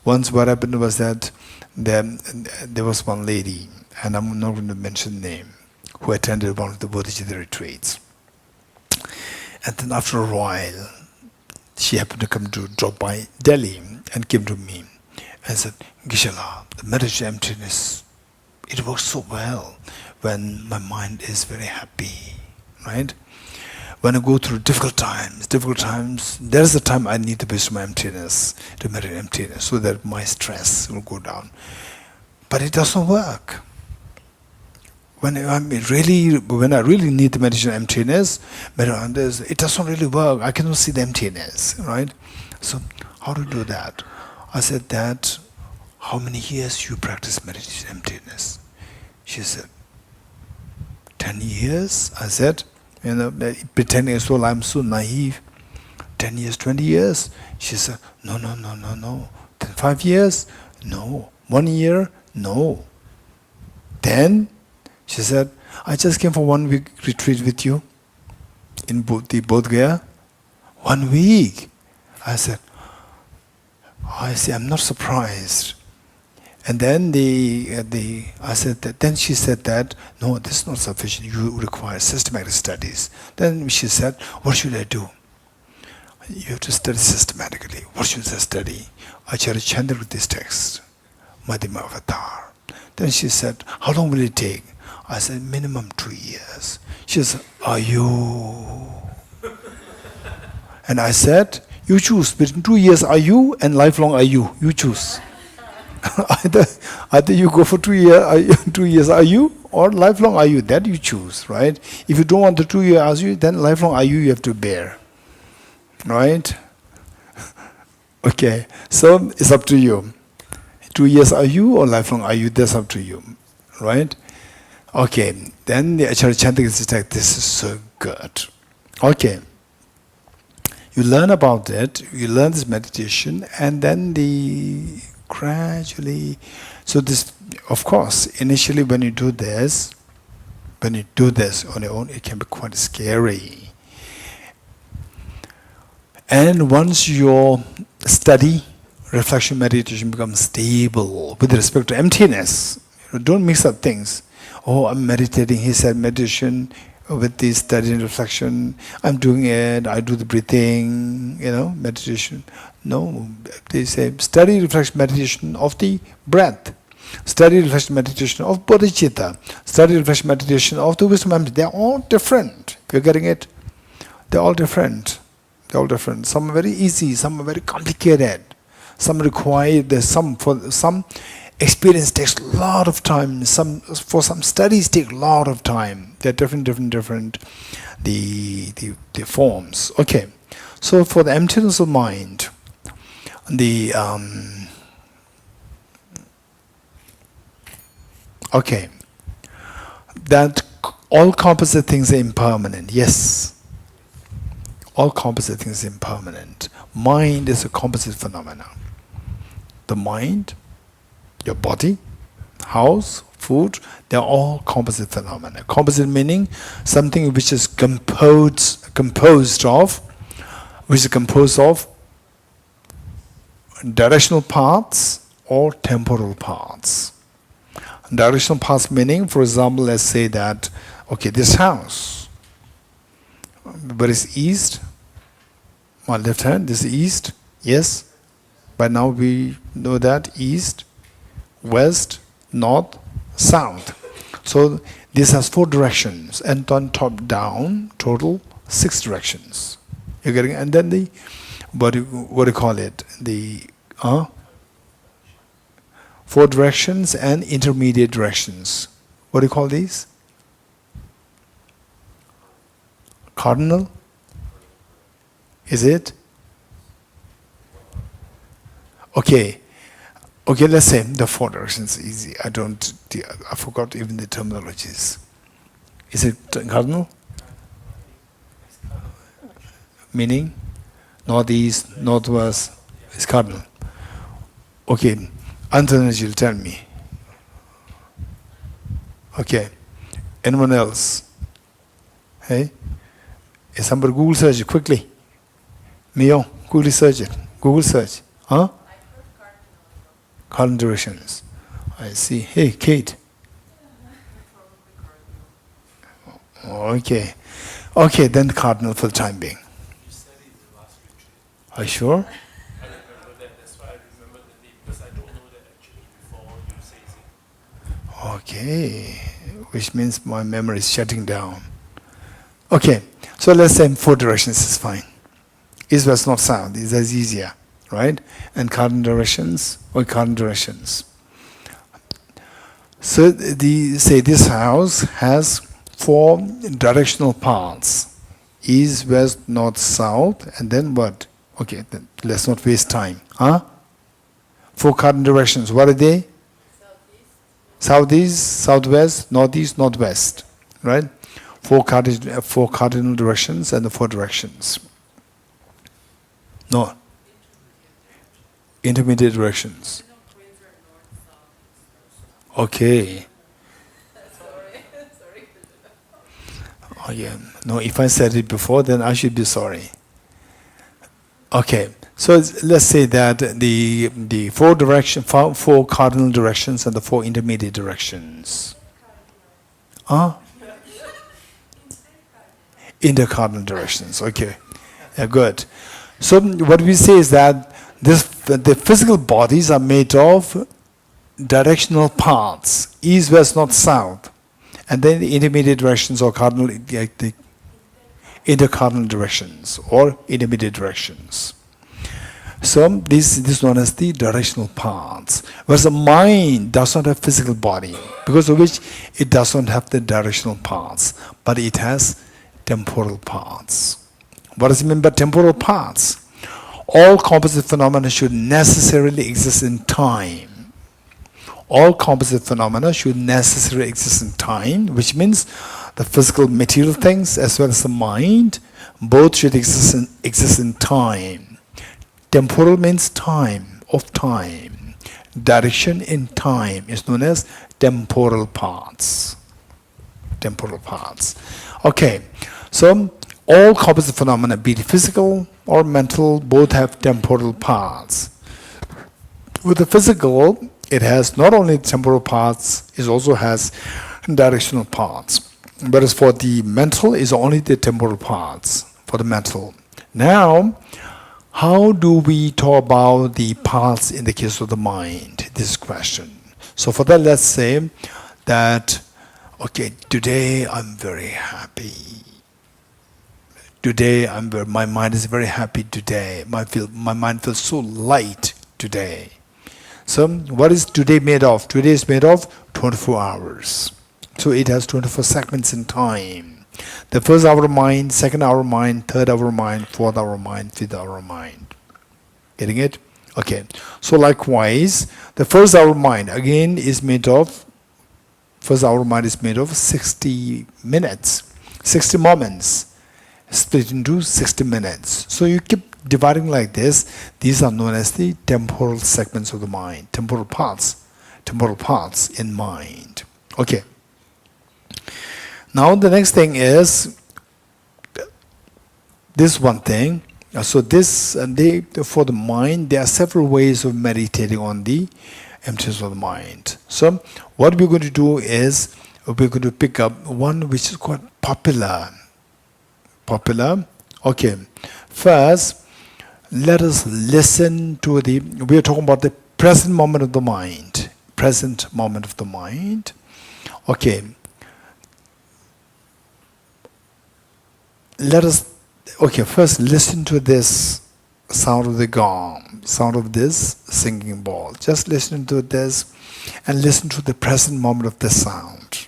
Once what happened was that there was one lady, and I'm not going to mention the name, who attended one of the Buddhist retreats. And then after a while, she happened to drop by Delhi and came to me and said, Geshé, the meditation emptiness, it works so well when my mind is very happy, right? When I go through difficult times, there is a time I need to base my emptiness, to meditate emptiness, so that my stress will go down. But it doesn't work. When I really need the meditation emptiness, it doesn't really work. I cannot see the emptiness, right? So how to do that? I said that, how many years you practice meditation emptiness? She said, 10 years. I said, pretending as though I'm so naive. 10 years, 20 years? She said, no. 5 years? No. 1 year? No. 10? She said, I just came for 1 week retreat with you in the Bodh Gaya. 1 week. I said, I see, I'm not surprised. And then I said that. Then she said that, no, this is not sufficient. You require systematic studies. Then she said, what should I do? You have to study systematically. What should I study? Acharya chanted with this text, Madhyama Avatar. Then she said, how long will it take? I said, minimum 2 years. She said, are you? And I said, you choose between 2 years are you and lifelong are you. You choose. either you go for 2 years are you, or lifelong are you. That you choose, right? If you don't want the 2 years are you, then lifelong are you have to bear. Right? Okay. So it's up to you. 2 years are you or lifelong are you? That's up to you. Right? Okay. Then the Acharya chanting is like, this is so good. Okay. You learn about it, you learn this meditation, and then gradually, so this, of course, initially when you do this on your own, it can be quite scary. And once your study, reflection, meditation becomes stable with respect to emptiness, don't mix up things. Oh, I'm meditating, he said meditation, with the study and reflection, I'm doing it, I do the breathing, meditation. No, they say study, reflection, meditation of the breath. Study, reflection, meditation of bodhicitta. Study, reflection, meditation of the wisdom. They're all different. You're getting it? They're all different. Some are very easy, some are very complicated. Some require, for some experience takes a lot of time. For some studies take a lot of time. They're different. The forms. Okay. So for the emptiness of mind, okay, that all composite things are impermanent. Yes. All composite things are impermanent. Mind is a composite phenomenon. The mind, your body, house, food, they're all composite phenomena. Composite meaning something which is composed of directional parts or temporal parts. Directional parts meaning, for example, let's say that, okay, this house, but it's east, my left hand, this is east, yes. By now we know that east, west, north, south. So this has 4 directions, and on top down, total 6 directions. You're getting, and then the what do you call it? The 4 directions and intermediate directions. What do you call these? Cardinal? Is it? Okay. Okay, let's say the four directions easy. I forgot even the terminologies. Is it cardinal? Meaning? Northeast, northwest, is cardinal. Okay, Anthony will tell me. Okay, anyone else? Hey? Somebody Google search it quickly. Mio, Google search it. Google search. Huh? Cardinal directions. I see. Hey, Kate. Okay. Okay, then cardinal for the time being. You studied the last retreat. Are you sure? I remember that. That's why I remember the name, because I don't know that actually before you say it. Okay. Which means my memory is shutting down. Okay. So let's say four directions is fine. East, west, north, south. Is as easier, right? And cardinal directions or cardinal directions. So say this house has four directional paths: east, west, north, south, and then what? Okay, then let's not waste time. Huh? Four cardinal directions. What are they? Southeast, southwest, northeast, northwest. Right? Four cardinal directions and the four directions. No. Intermediate directions. Okay. Oh yeah. No, if I said it before, then I should be sorry. Okay. So let's say that the four cardinal directions and the four intermediate directions. Huh? Intercardinal directions. Okay. Yeah, good. So what we say is that the physical bodies are made of directional paths: east, west, north, south, and then the intermediate directions or cardinal, the intercardinal directions or intermediate directions. So this is known as the directional paths. Whereas the mind does not have physical body, because of which it does not have the directional paths, but it has temporal paths. What does it mean by temporal paths? All composite phenomena should necessarily exist in time. All composite phenomena should necessarily exist in time, which means the physical material things as well as the mind, both should exist in time. Temporal means time, of time. Direction in time is known as temporal paths. Temporal paths. Okay, so all composite phenomena, be it physical or mental, both have temporal paths. With the physical, it has not only temporal paths, it also has directional paths. Whereas for the mental, it's only the temporal paths for the mental. Now, how do we talk about the paths in the case of the mind? This question. So for that, let's say that, okay, today I'm very happy. Today my mind is very happy today. My mind feels so light today. So what is today made of? Today is made of 24 hours. So it has 24 segments in time. The first hour mind, second hour mind, third hour mind, fourth hour mind, fifth hour mind. Getting it? Okay. So likewise, the first hour mind again is made of, first hour mind is made of 60 minutes, 60 moments, split into 60 minutes. So you keep dividing like this. These are known as the temporal segments of the mind, temporal parts in mind. Okay. Now the next thing is this one thing. So this for the mind, there are several ways of meditating on the emptiness of the mind. So what we're going to do is we're going to pick up one which is quite popular. Okay. First, let us listen to we are talking about the present moment of the mind. Present moment of the mind. Okay. First listen to this sound of the gong, sound of this singing ball. Just listen to this and listen to the present moment of the sound.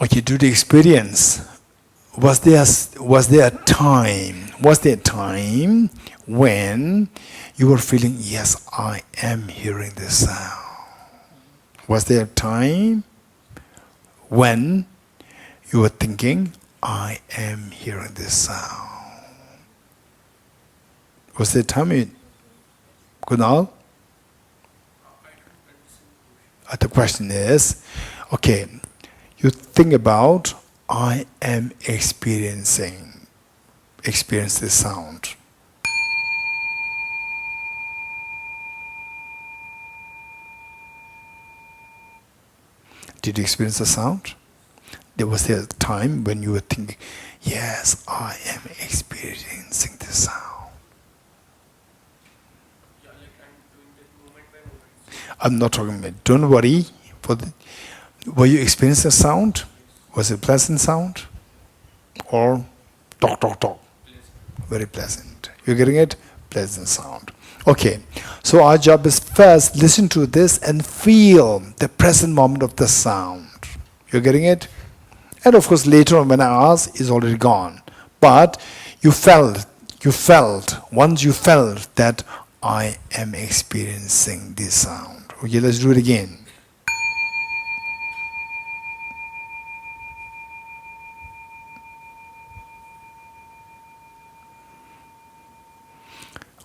Okay, due to experience, was there a time when you were feeling, yes, I am hearing this sound? Was there a time when you were thinking, I am hearing this sound? Was there a time, Kunal? The question is, okay, you think about, I am experience this sound. Did you experience the sound? There was a time when you were thinking, yes, I am experiencing this sound. Yeah, like I'm doing that moment by moment. I'm not talking about, don't worry. Were you experiencing the sound? Was it a pleasant sound? Or talk, talk, talk? Very pleasant. You're getting it? Pleasant sound. Okay, so our job is first listen to this and feel the present moment of the sound. You're getting it? And of course later on when I ask, it's already gone. But you felt, once you felt that I am experiencing this sound. Okay, let's do it again.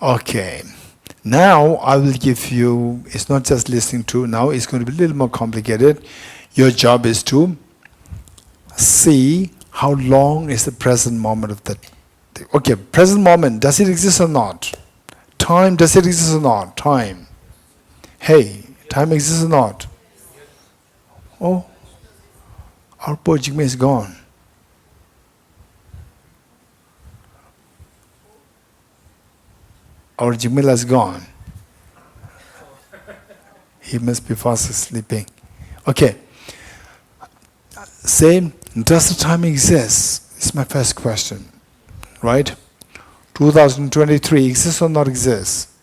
Okay, now I will give you, it's not just listening to, now it's going to be a little more complicated. Your job is to see how long is the present moment of the, okay, present moment, does it exist or not? Time, does it exist or not? Time. Hey, time exists or not? Oh, our poor Jigme is gone. Our Jimila is gone. He must be fast sleeping. Okay. Say, does the time exist? This is my first question. Right? 2023 exists or not exists?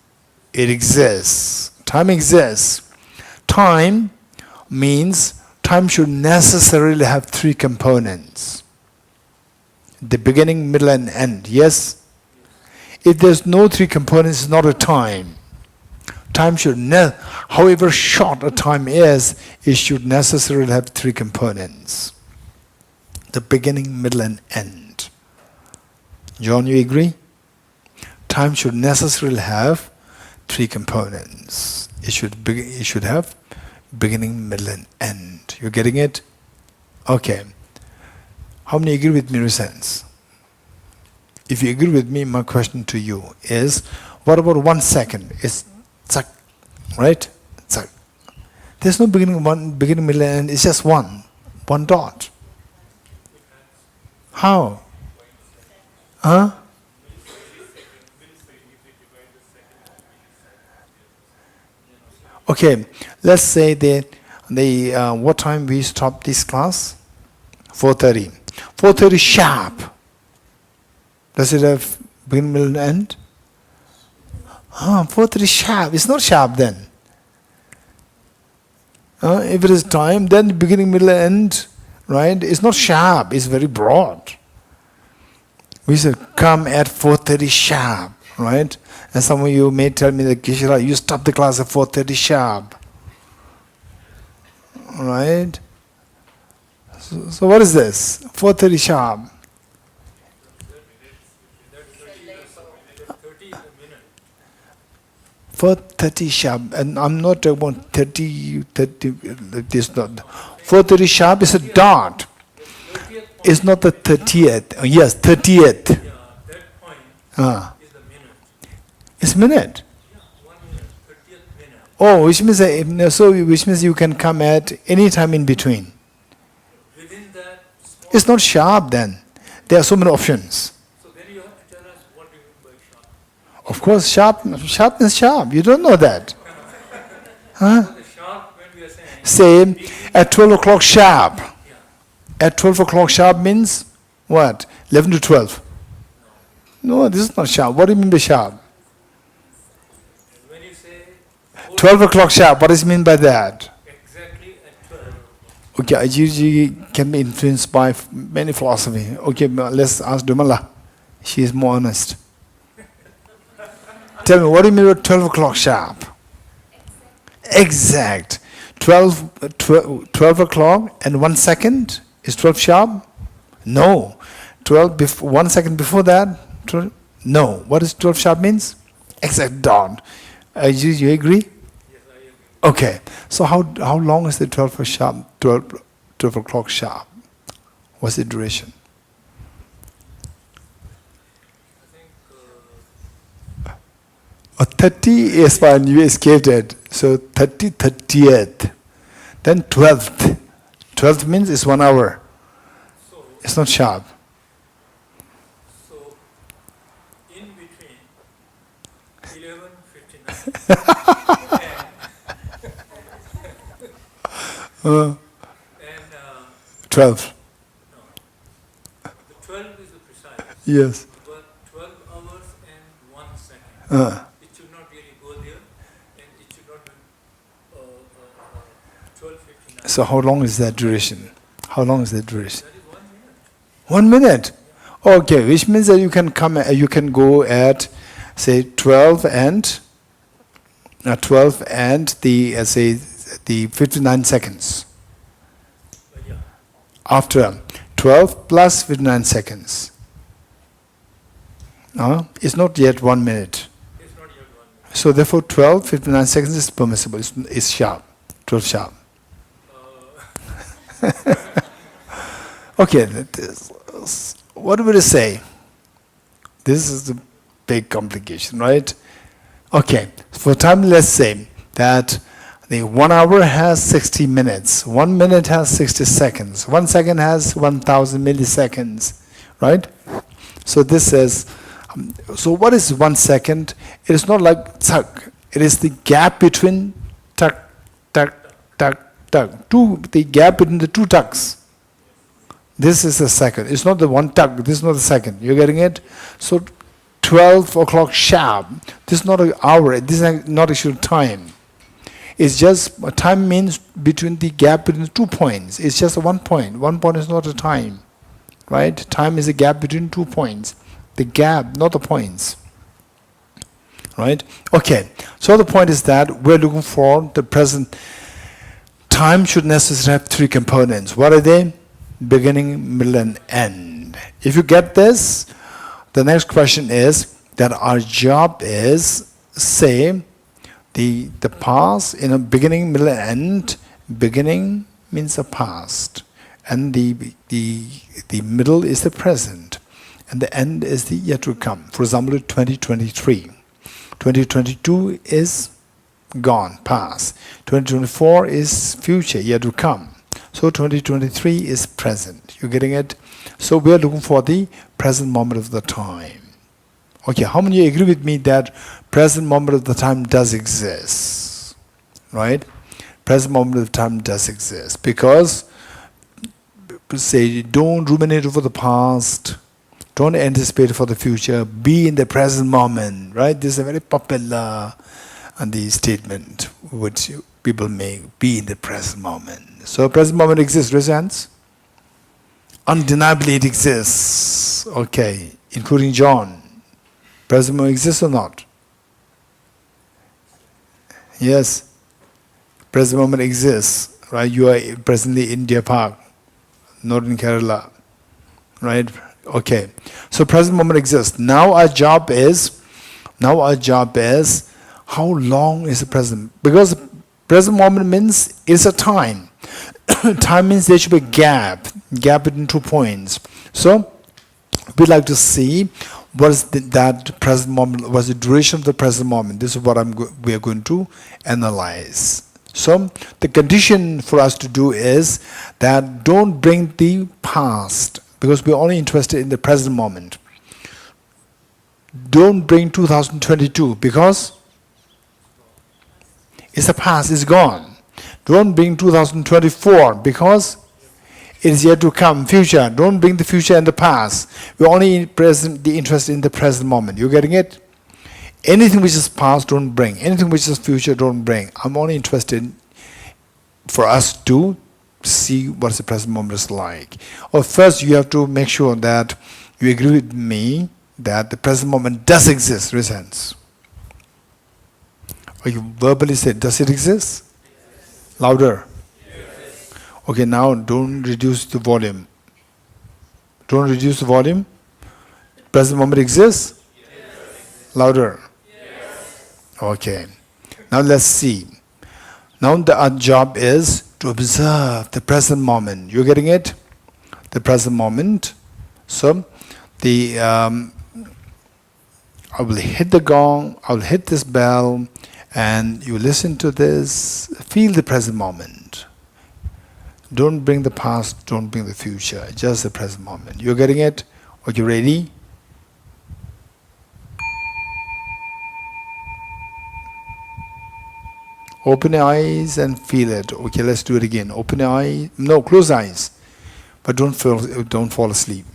It exists. Time exists. Time means time should necessarily have three components. The beginning, middle and end. Yes? If there's no three components, it's not a time. Time should, however short a time is, it should necessarily have three components. The beginning, middle and end. John, you agree? Time should necessarily have three components. It should have beginning, middle and end. You getting it? Okay. How many agree with me in a sense? If you agree with me, my question to you is, what about 1 second? It's tsak, right? Tsak. There's no beginning, middle, and end. It's just one dot. How? Huh? Okay, let's say what time we stop this class? 4:30. 4:30 sharp. Does it have beginning, middle, and end? 4:30 sharp. It's not sharp then. If it is time, then beginning, middle, and end, right? It's not sharp. It's very broad. We said come at 4:30 sharp, right? And some of you may tell me that Geshé, you stop the class at 4:30 sharp, right? So what is this? 4:30 sharp. 4:30 sharp, and I'm not talking about 30, this not. 4:30 sharp is a dot. It's not the 30th. Yes, 30th. Yeah, that point is the minute. It's minute. Yeah, 1 minute, 30th minute. Oh, which means you can come at any time in between. Within that small, It's not sharp then. There are so many options. so then you have to tell us what do you mean by sharp. Of course, sharp means sharp. You don't know that. Huh? So the sharp when we are saying Say at 12 o'clock sharp. yeah. At 12 o'clock sharp means what? 11 to 12. No, this is not sharp. What do you mean by sharp? When you say 12 o'clock sharp, what does it mean by that? exactly at 12. Okay, Okay, Ajiji can be influenced by many philosophy. Okay, let's ask Dumala. She is more honest. Tell me, what do you mean by 12 o'clock sharp? Exact. 12 o'clock and 1 second is 12 sharp? No. 1 second before that? 12? No. What does 12 sharp means? Exact dawn. You agree? Yes, I agree. Okay. So how long is the 12 sharp? 12 o'clock sharp? What's the duration? I think 30 is when you escaped it. So 30th. Then 12th. 12th means it's 1 hour. so. It's not sharp. So in between 11:59 and 12. no, the 12 is the precise, Yes. but 12 hours and 1 second. It should not really go there, and it should not be 12:59. So how long is that duration? How long is that duration? That is 1 minute. 1 minute. Okay, which means that you can go at say 12 and the say the 59 seconds. But yeah, After 12 plus 59 seconds. It's not yet 1 minute. it's not yet 1 minute. So therefore 12, 59 seconds is permissible. It's sharp. 12 sharp. Okay, what would I say? This is the big complication, right? Okay, for time, let's say that the 1 hour has 60 minutes, 1 minute has 60 seconds, 1 second has 1,000 milliseconds, right? So this says, so what is 1 second? It is not like tuck. It is the gap between tuck, tuck, tuck, tuck. The gap between the two tucks. This is a second. It's not the one tuck. This is not the second. You're getting it? So 12 o'clock sharp. This is not an hour. This is not actual time. It's just, time means between the gap between 2 points. It's just 1 point. 1 point is not a time. Right? Time is a gap between 2 points. The gap, not the points. Right? Okay. So the point is that we're looking for the present. Time should necessarily have 3 components. What are they? Beginning, middle, and end. If you get this, the next question is that our job is, say, the past, beginning, middle, and end. Beginning means the past, and the middle is the present, and the end is the yet to come. For example, 2023. 2022 is gone, past. 2024 is future, yet to come. So 2023 is present. You getting it? So we are looking for the present moment of the time. Okay, how many agree with me that present moment of the time does exist? Right? Present moment of the time does exist. Because, say, don't ruminate over the past. Don't anticipate for the future. Be in the present moment. Right? This is a very popular statement which people make. Be in the present moment. So present moment exists, raise hands. Undeniably it exists. Okay, including John. Present moment exists or not? Yes. Present moment exists. Right? You are presently in Deer Park, not in Kerala. Right? Okay. So present moment exists. Now our job is how long is the present? Because present moment means it's a time. Time means there should be a gap between 2 points. So we'd like to see what is that present moment, what's the duration of the present moment. This is what we are going to analyze. So the condition for us to do is that don't bring the past, because we're only interested in the present moment. Don't bring 2022 because it's the past, it's gone. Don't bring 2024 because it is yet to come, future. Don't bring the future and the past. We're only interested in the present moment. You getting it? Anything which is past, don't bring. Anything which is future, don't bring. I'm only interested for us to see what the present moment is like. Or first you have to make sure that you agree with me that the present moment does exist, raise hands. Or you verbally say, does it exist? Yes. Louder. Yes. Okay, now don't reduce the volume. Don't reduce the volume. Present moment exists? Yes. Louder. Yes. Okay. Now let's see. Now our job is to observe the present moment. You're getting it? The present moment. So I will hit the gong, I will hit this bell, and you listen to this, feel the present moment. Don't bring the past, don't bring the future, just the present moment. You're getting it? Are you ready? Open your eyes and feel it. Okay, let's do it again. Open your eyes. No, close eyes. But don't fall asleep.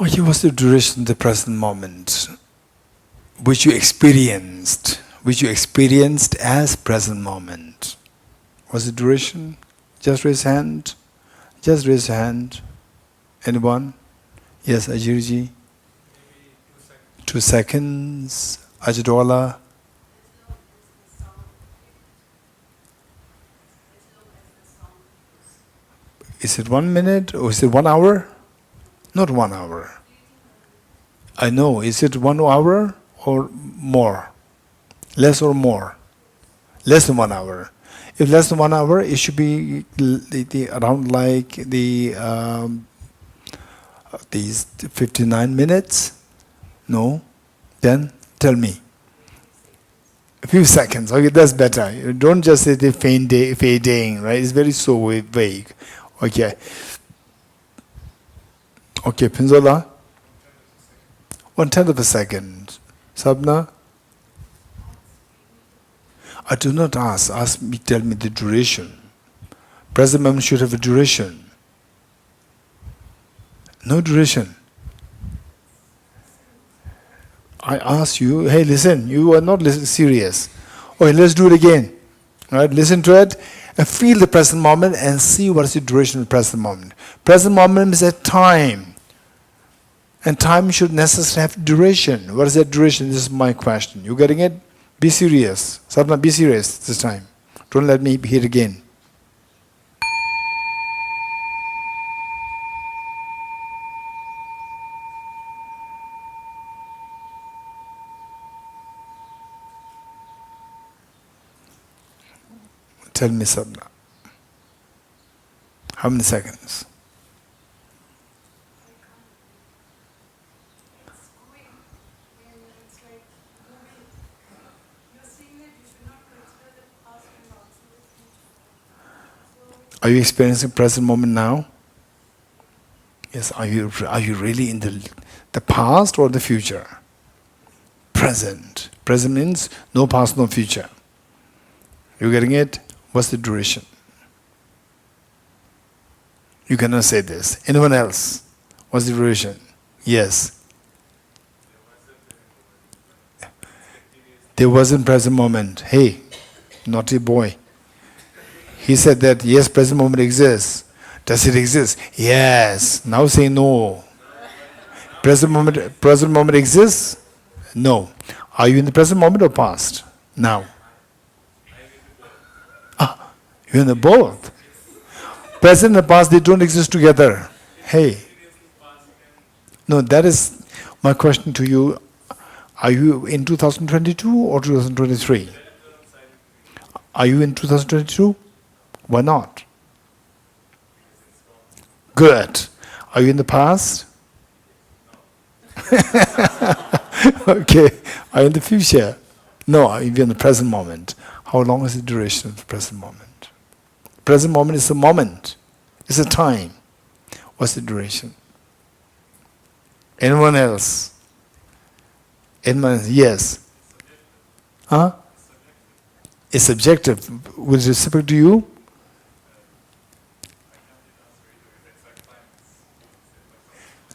Okay, what's the duration of the present moment? Which you experienced as present moment. What's the duration? Just raise hand. Just raise your hand. Anyone? Yes, Ajirji. Maybe 2 seconds. Ajadwala. Is it 1 minute or is it 1 hour? Not 1 hour. I know. Is it 1 hour or more? Less or more? Less than 1 hour. If less than 1 hour, it should be around like these 59 minutes. No? Then tell me. A few seconds. Okay, that's better. Don't just say the fading, right? It's very so vague. Okay. Okay, Pinzola. 1/10 of a second. Sabna? I do not ask. Ask me, tell me the duration. Present moment should have a duration. No duration. I ask you, hey, listen, you are not serious. Okay, let's do it again. Right? Listen to it and feel the present moment and see what is the duration of the present moment. Present moment is a time. And time should necessarily have duration. What is that duration? This is my question. You getting it? Be serious. Sadhana, be serious this time. Don't let me hear again. Tell me, Sadhana. How many seconds? Are you experiencing present moment now? Yes. Are you really in the past or the future? Present. Present means no past, no future. You getting it? What's the duration? You cannot say this. Anyone else? What's the duration? Yes. There wasn't present moment. Hey, naughty boy. He said that yes, present moment exists. Does it exist? Yes. Now say no. Present moment exists? No. Are you in the present moment or past? Now. You're in the both. Present and past, they don't exist together. Hey. No, that is my question to you. Are you in 2022 or 2023? Are you in 2022? Why not? Good. Are you in the past? Okay. Are you in the future? No, you're in the present moment. How long is the duration of the present moment? Present moment is a moment. It's a time. What's the duration? Anyone else? Anyone else? Yes. Huh? It's subjective. With respect to you?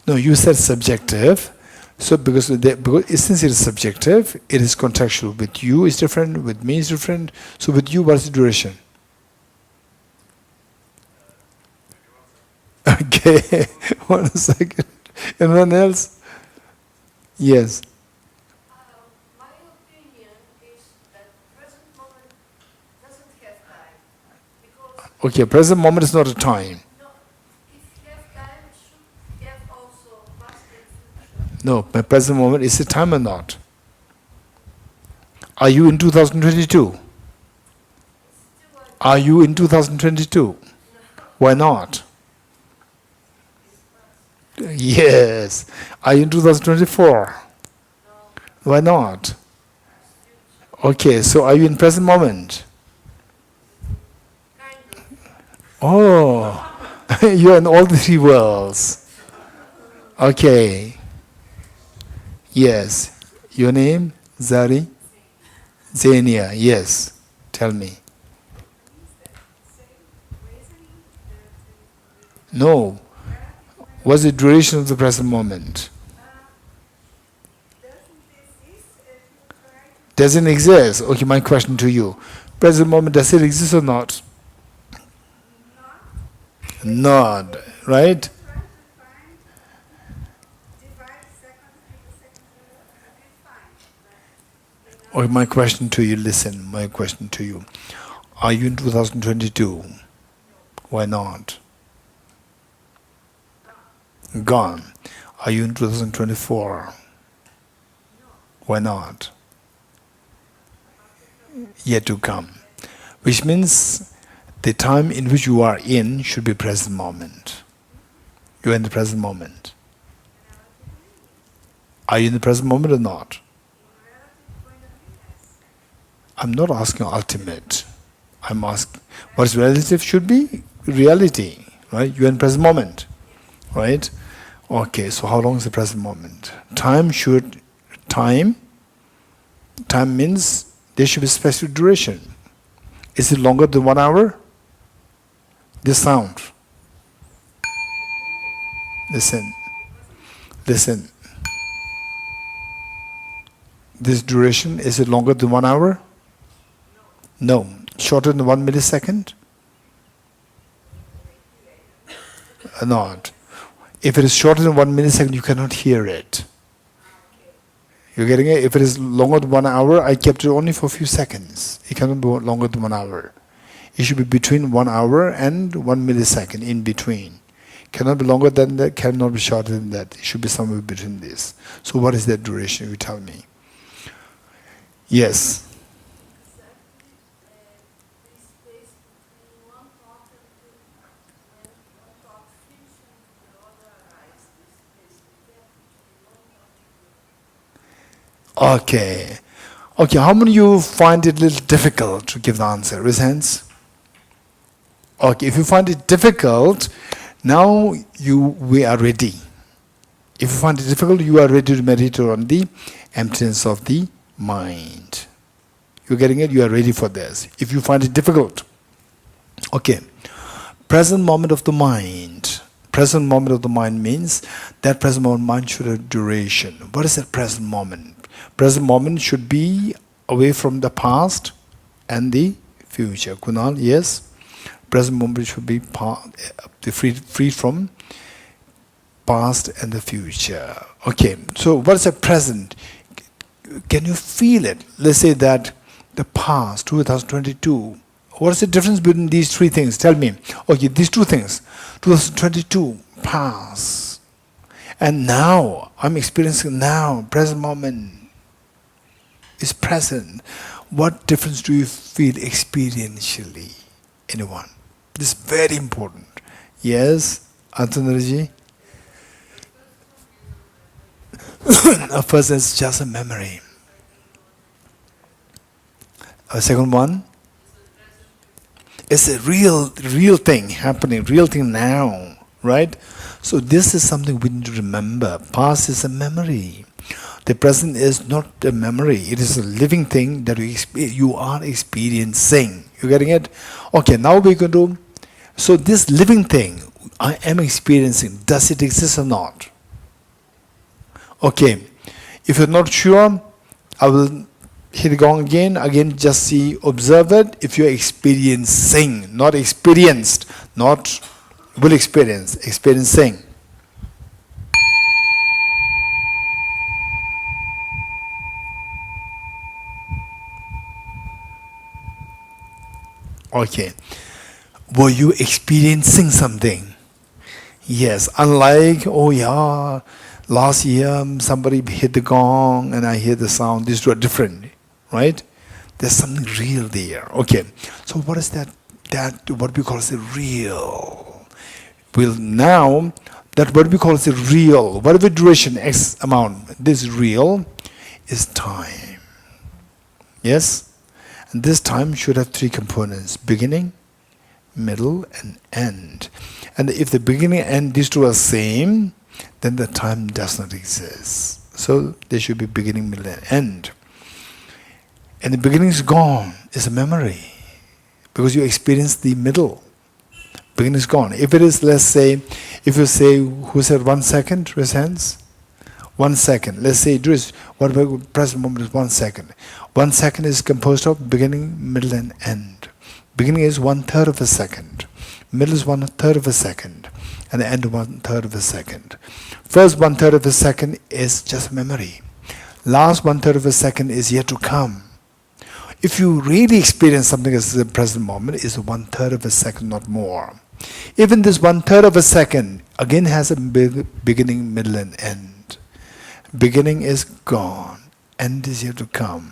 No, you said subjective. So because since it is subjective, it is contextual. With you is different, with me is different. So with you, what's the duration? Okay, 1 second. Anyone else? Yes. My opinion is that present moment doesn't have time. Because Okay, present moment is not a time. no, if you have time, it should have also past and future. No, my present moment is a time or not? Are you in 2022? Still Are you in 2022? Why not? Yes. Are you in 2024? Why not? Okay, so are you in present moment? kind of. Oh, you're in all the three worlds. Okay. Yes. Your name? Zari? Zania. Yes. Tell me. No. What's the duration of the present moment? Doesn't exist. Okay, my question to you. Present moment, does it exist or not? Not. Right? Okay, my question to you, listen, my question to you. Are you in 2022? Why not? Gone. Are you in 2024? Why not? Yet to come. Which means the time in which you are in should be present moment. You are in the present moment. Are you in the present moment or not? I'm not asking ultimate. I'm asking what's relative should be reality, right? You're in present moment, right? Okay, so how long is the present moment? Time means there should be specific duration. Is it longer than 1 hour? This sound. Listen. This duration, is it longer than 1 hour? No. Shorter than 1 millisecond? Not. If it is shorter than 1 millisecond, you cannot hear it. You're getting it? If it is longer than 1 hour, I kept it only for a few seconds. It cannot be longer than 1 hour. It should be between 1 hour and 1 millisecond, in between. Cannot be longer than that, cannot be shorter than that. It should be somewhere between this. So what is that duration? You tell me. Yes. Okay. Okay, how many of you find it a little difficult to give the answer? Raise hands. Okay, if you find it difficult, now we are ready. If you find it difficult, you are ready to meditate on the emptiness of the mind. You're getting it? You are ready for this. If you find it difficult, okay. Present moment of the mind. Present moment of the mind means that present moment mind should have duration. What is that present moment? Present moment should be away from the past and the future. Kunal, yes? Present moment should be free from past and the future. Okay, so what is the present? Can you feel it? Let's say that the past, 2022. What is the difference between these three things? Tell me. Okay, these two things. 2022, past. And now, I'm experiencing now, present moment is present. What difference do you feel experientially? Anyone? This is very important. Yes, Antonarji? First, it's just a memory. A second one, it's a real thing happening, real thing now, right? So this is something we need to remember. Past is a memory. The present is not a memory. It is a living thing that you are experiencing. You getting it? Okay, now we're going to... So this living thing I am experiencing, does it exist or not? Okay, if you're not sure, I will hit the gong again. Again, just see, observe it. If you're experiencing, not experienced, not will experience, experiencing. Okay. Were you experiencing something? Yes. Unlike, oh yeah, last year somebody hit the gong and I hear the sound. These two are different, right? There's something real there. Okay. So what is that? That what we call is the real. Well, now that what we call is the real, whatever duration, X amount, this real is time. Yes? And this time should have three components: beginning, middle, and end. And if the beginning and end, these two are same, then the time does not exist. So there should be beginning, middle, and end. And the beginning is gone, it's a memory, because you experience the middle. Beginning is gone. If it is, let's say, if you say, who said 1 second, raise hands. 1 second. Let's say, what about present moment is 1 second. 1 second is composed of beginning, middle, and end. Beginning is 1/3 of a second. Middle is 1/3 of a second. And the end 1/3 of a second. First 1/3 of a second is just memory. Last 1/3 of a second is yet to come. If you really experience something as the present moment, it's 1/3 of a second, not more. Even this 1/3 of a second again has a beginning, middle, and end. Beginning is gone, end is yet to come.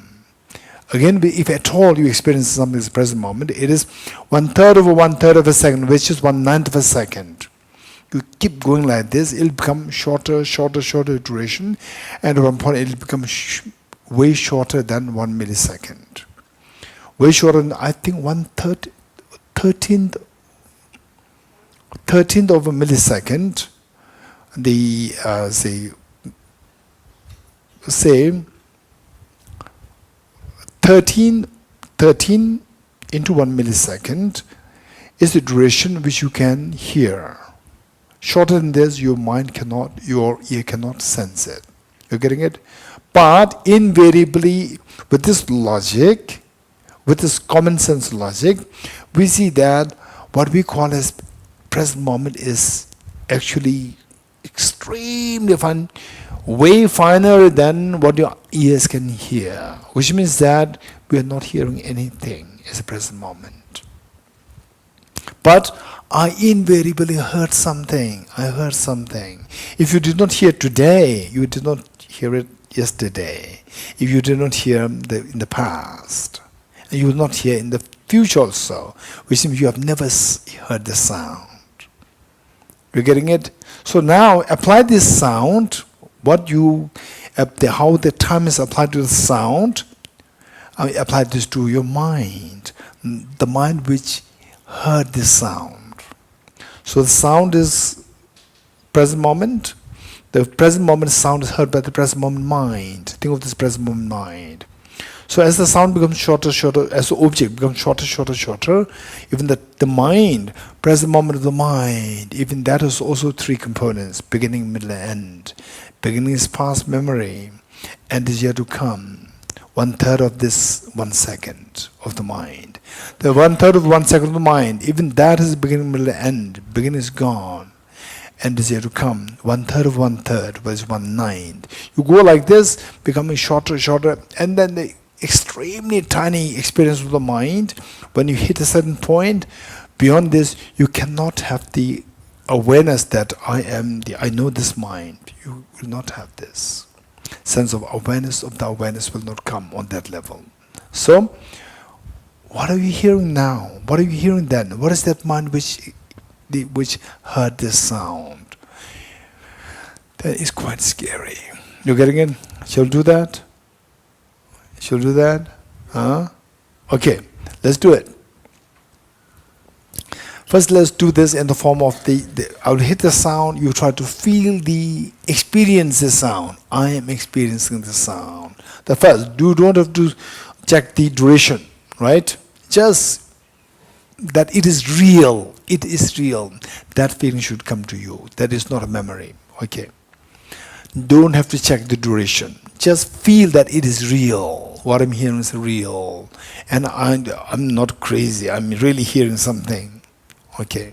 Again, if at all you experience something as the present moment, it is 1/3 of a 1/3 of a second, which is 1/9 of a second. You keep going like this, it'll become shorter, shorter duration, and at one point it'll become way shorter than 1 millisecond. Way shorter than, I think, 13th of a millisecond. The say 13 into 1 millisecond is the duration which you can hear. Shorter than this, your ear cannot sense it. You're getting it? But invariably, with this logic, with this common sense logic, we see that what we call as present moment is actually extremely fine, way finer than what your ears can hear, which means that we are not hearing anything as a present moment. But I invariably heard something. I heard something. If you did not hear today, you did not hear it yesterday. If you did not hear in the past, and you will not hear in the future also, which means you have never heard the sound. You're getting it? So now apply this sound. How the time is applied to the sound, apply this to your mind, the mind which heard this sound. So the sound is present moment. The present moment sound is heard by the present moment mind. Think of this present moment mind. So as the sound becomes shorter, as the object becomes shorter, even the mind, present moment of the mind, even that is also three components: beginning, middle, and end. Beginning is past memory, end is yet to come. 1/3 of this 1 second of the mind. The 1/3 of 1 second of the mind, even that is beginning, middle, and end. Beginning is gone, end is yet to come. 1/3 of 1/3 was 1/9. You go like this, becoming shorter, and then the extremely tiny experience of the mind. When you hit a certain point, beyond this, you cannot have the awareness that I know this mind. You will not have this sense of the awareness will not come on that level. So, what are you hearing now? What are you hearing then? What is that mind which heard this sound? That is quite scary. You getting it? Shall we do that? Shall we do that? Huh? Okay, let's do it. First, let's do this in the form of I will hit the sound, you try to feel experience the sound. I am experiencing the sound. The first, you don't have to check the duration, right? Just that it is real. It is real. That feeling should come to you. That is not a memory. Okay. Don't have to check the duration. Just feel that it is real. What I'm hearing is real. And I'm not crazy. I'm really hearing something. Okay.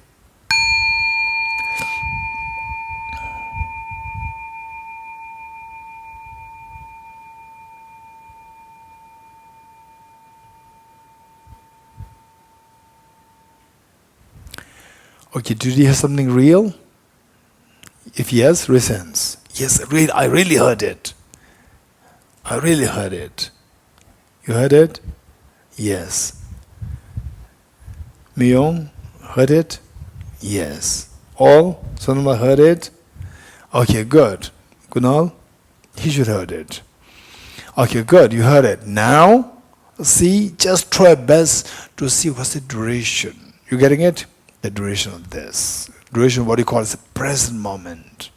Okay, did you hear something real? If yes, resonance. Yes, I really heard it. I really heard it. You heard it? Yes. Myung, heard it? Yes. All? Sonoma heard it? Okay, good. Kunal? He should heard it. Okay, good. You heard it. Now, see, just try best to see what's the duration. You getting it? The duration of this. Duration, what you call is the present moment.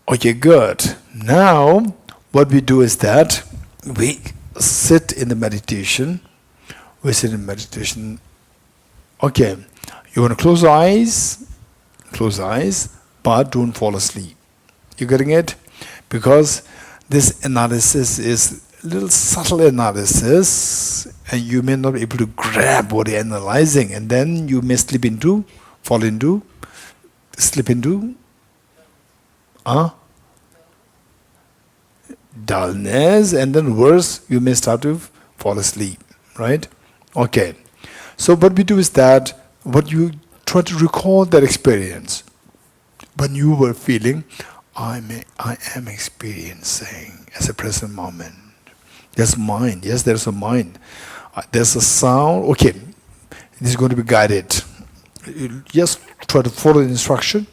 Okay, good. Now, what we do is that we sit in the meditation. We sit in meditation. Okay, you want to close eyes, but don't fall asleep. You getting it? Because this analysis is a little subtle analysis, and you may not be able to grab what you're analyzing, and then you may slip into dullness, and then worse, you may start to fall asleep, right? Okay. So what we do is that, what you try to recall that experience when you were feeling, I am experiencing as a present moment. There's mind. Yes, there's a mind. There's a sound. Okay, this is going to be guided. You just try to follow the instruction.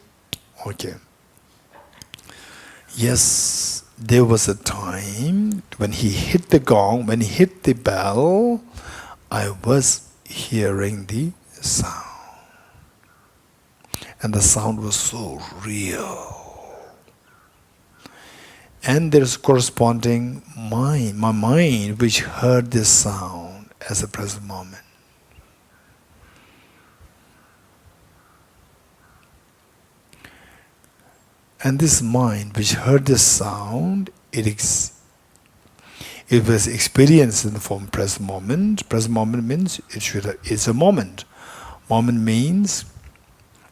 Okay. Yes, there was a time when he hit the gong, when he hit the bell, I was hearing the sound. And the sound was so real. And there's corresponding mind, my mind, which heard this sound as a present moment. And this mind which heard this sound, it was experienced in the form present moment. Present moment means it's a moment. Moment means,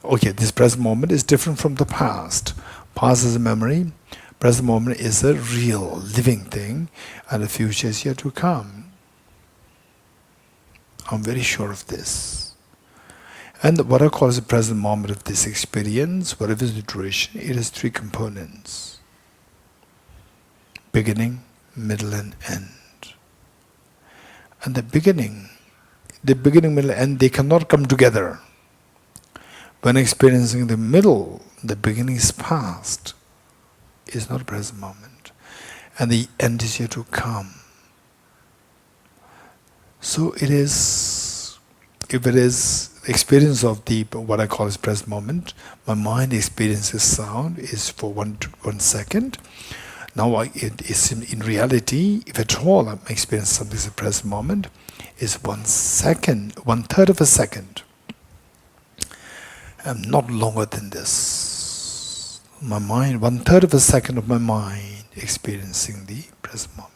okay, this present moment is different from the past. Past is a memory. Present moment is a real, living thing, and the future is yet to come. I'm very sure of this. And what I call is the present moment of this experience, whatever is the duration, it has three components: beginning, middle, and end. And the beginning, middle, and they cannot come together. When experiencing the middle, the beginning is past. It's not a present moment. And the end is yet to come. So it is, if it is the experience of the, what I call is present moment, my mind experiences sound is for one second. Now it is in reality, if at all I'm experiencing something as a present moment, is 1 second, 1/3 of a second. Not longer than this. My mind, 1/3 of a second of my mind experiencing the present moment.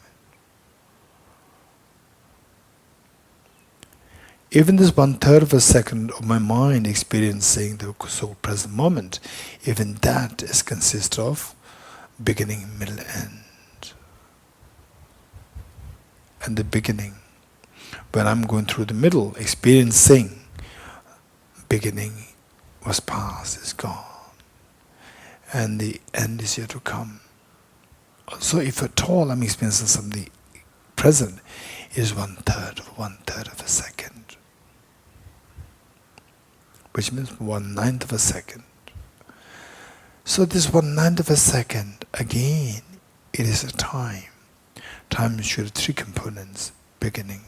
Even this 1/3 of a second of my mind experiencing the so-present moment, even that is consist of beginning, middle, end. And the beginning, when I'm going through the middle, experiencing, beginning was past, is gone. And the end is yet to come. So if at all I'm experiencing something present, it is 1/3 of a second. which means 1/9 of a second. So this 1/9 of a second, again, it is a time. Time should have 3 components: beginning,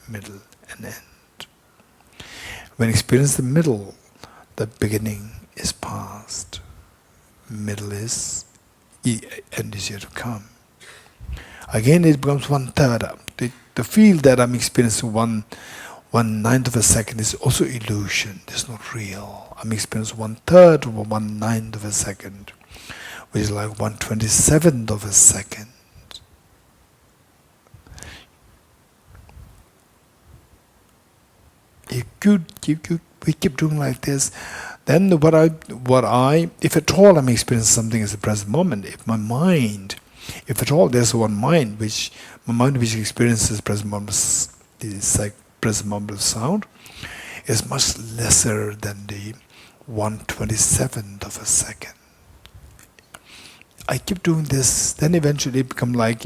middle, and end. When you experience the middle, the beginning is past, middle is, end is yet to come. Again, it becomes 1/3. The feel that I'm experiencing 1/9 of a second is also illusion. It's not real. I'm experiencing 1/3 of 1/9 of a second, which is like 1/27th of a second. We keep doing like this. Then if at all I'm experiencing something as the present moment, if at all there's one mind which experiences present moment, is like present moment of sound, is much lesser than the 1/27th of a second. I keep doing this, then eventually it become like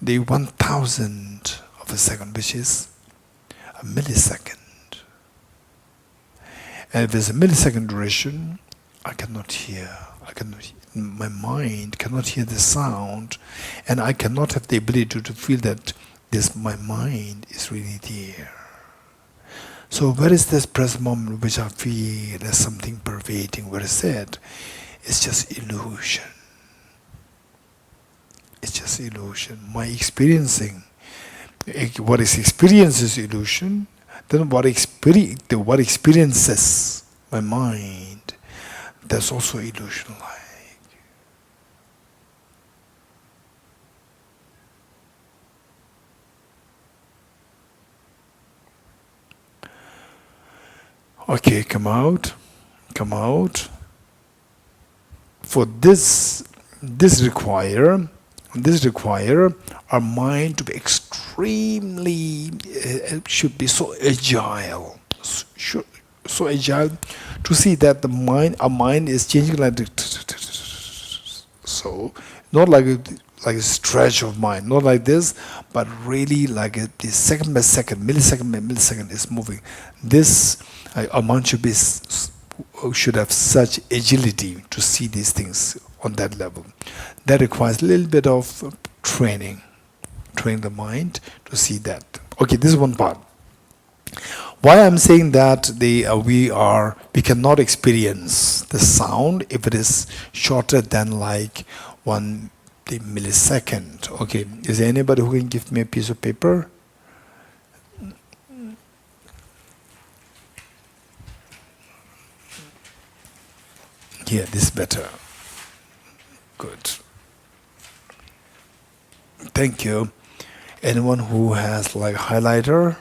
the 1,000th of a second, which is a millisecond. And if there's a millisecond duration, my mind cannot hear the sound, and I cannot have the ability to feel that my mind is really there. So where is this present moment which I feel as something pervading? Where is it? It's just illusion. It's just illusion. My experiencing, what is experienced is illusion. Then what experiences my mind, that's also illusion-like. Okay, come out. For this require our mind to be extremely, should be so agile, so agile to see that our mind is changing like so, not like a stretch of mind, not like this, but really like the second by second, millisecond by millisecond is moving. This our mind should have such agility to see these things on that level. That requires a little bit of training the mind to see that. Okay, this is one part. Why I'm saying that we cannot experience the sound if it is shorter than like the millisecond. Okay, is there anybody who can give me a piece of paper? Yeah, this is better. Good. Thank you. Anyone who has like highlighter,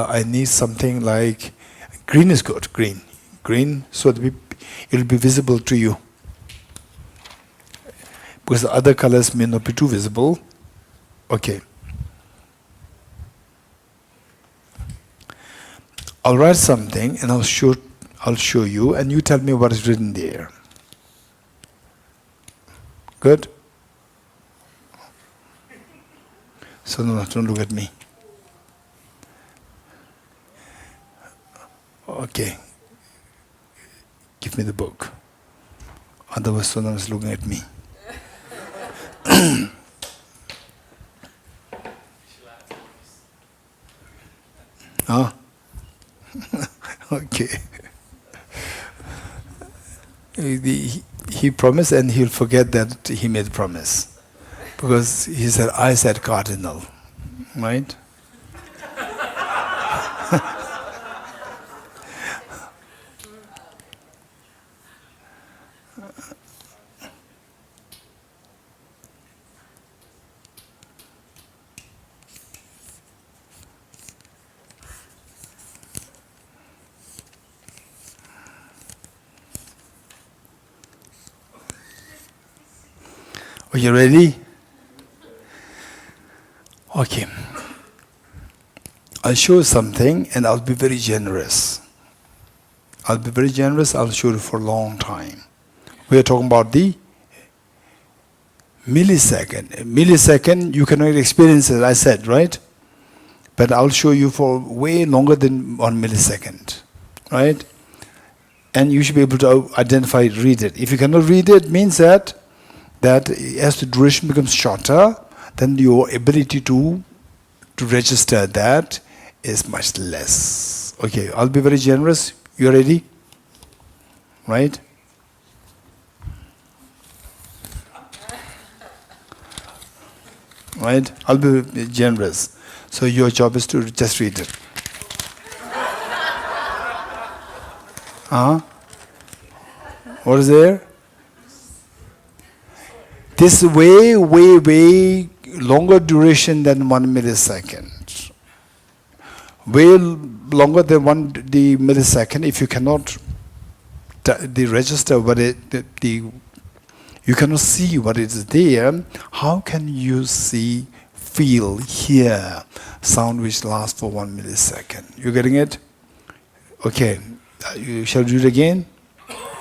I need something like green is good. Green, so that it will be visible to you. Because the other colors may not be too visible. Okay. I'll write something and I'll show you, and you tell me what is written there. Good? So no, don't look at me. Okay. Give me the book. Otherwise, Sonam is looking at me. Huh? Okay. He promised, and he'll forget that he made a promise. Because he said, I said cardinal. Right? Are you ready? Okay. I'll show you something and I'll be very generous. I'll show you for a long time. We are talking about the Millisecond, you cannot experience it, I said, right? But I'll show you for way longer than 1 millisecond, right? And you should be able to identify it, read it. If you cannot read it, means that as the duration becomes shorter, then your ability to register that is much less. Okay, I'll be very generous. You ready? Right? Right? I'll be generous. So your job is to just read it. What is there? This is way longer duration than 1 millisecond. Way longer than the millisecond. If you cannot register what you cannot see what is there, how can you see, feel, hear sound which lasts for 1 millisecond? You getting it? Okay. You shall do it again?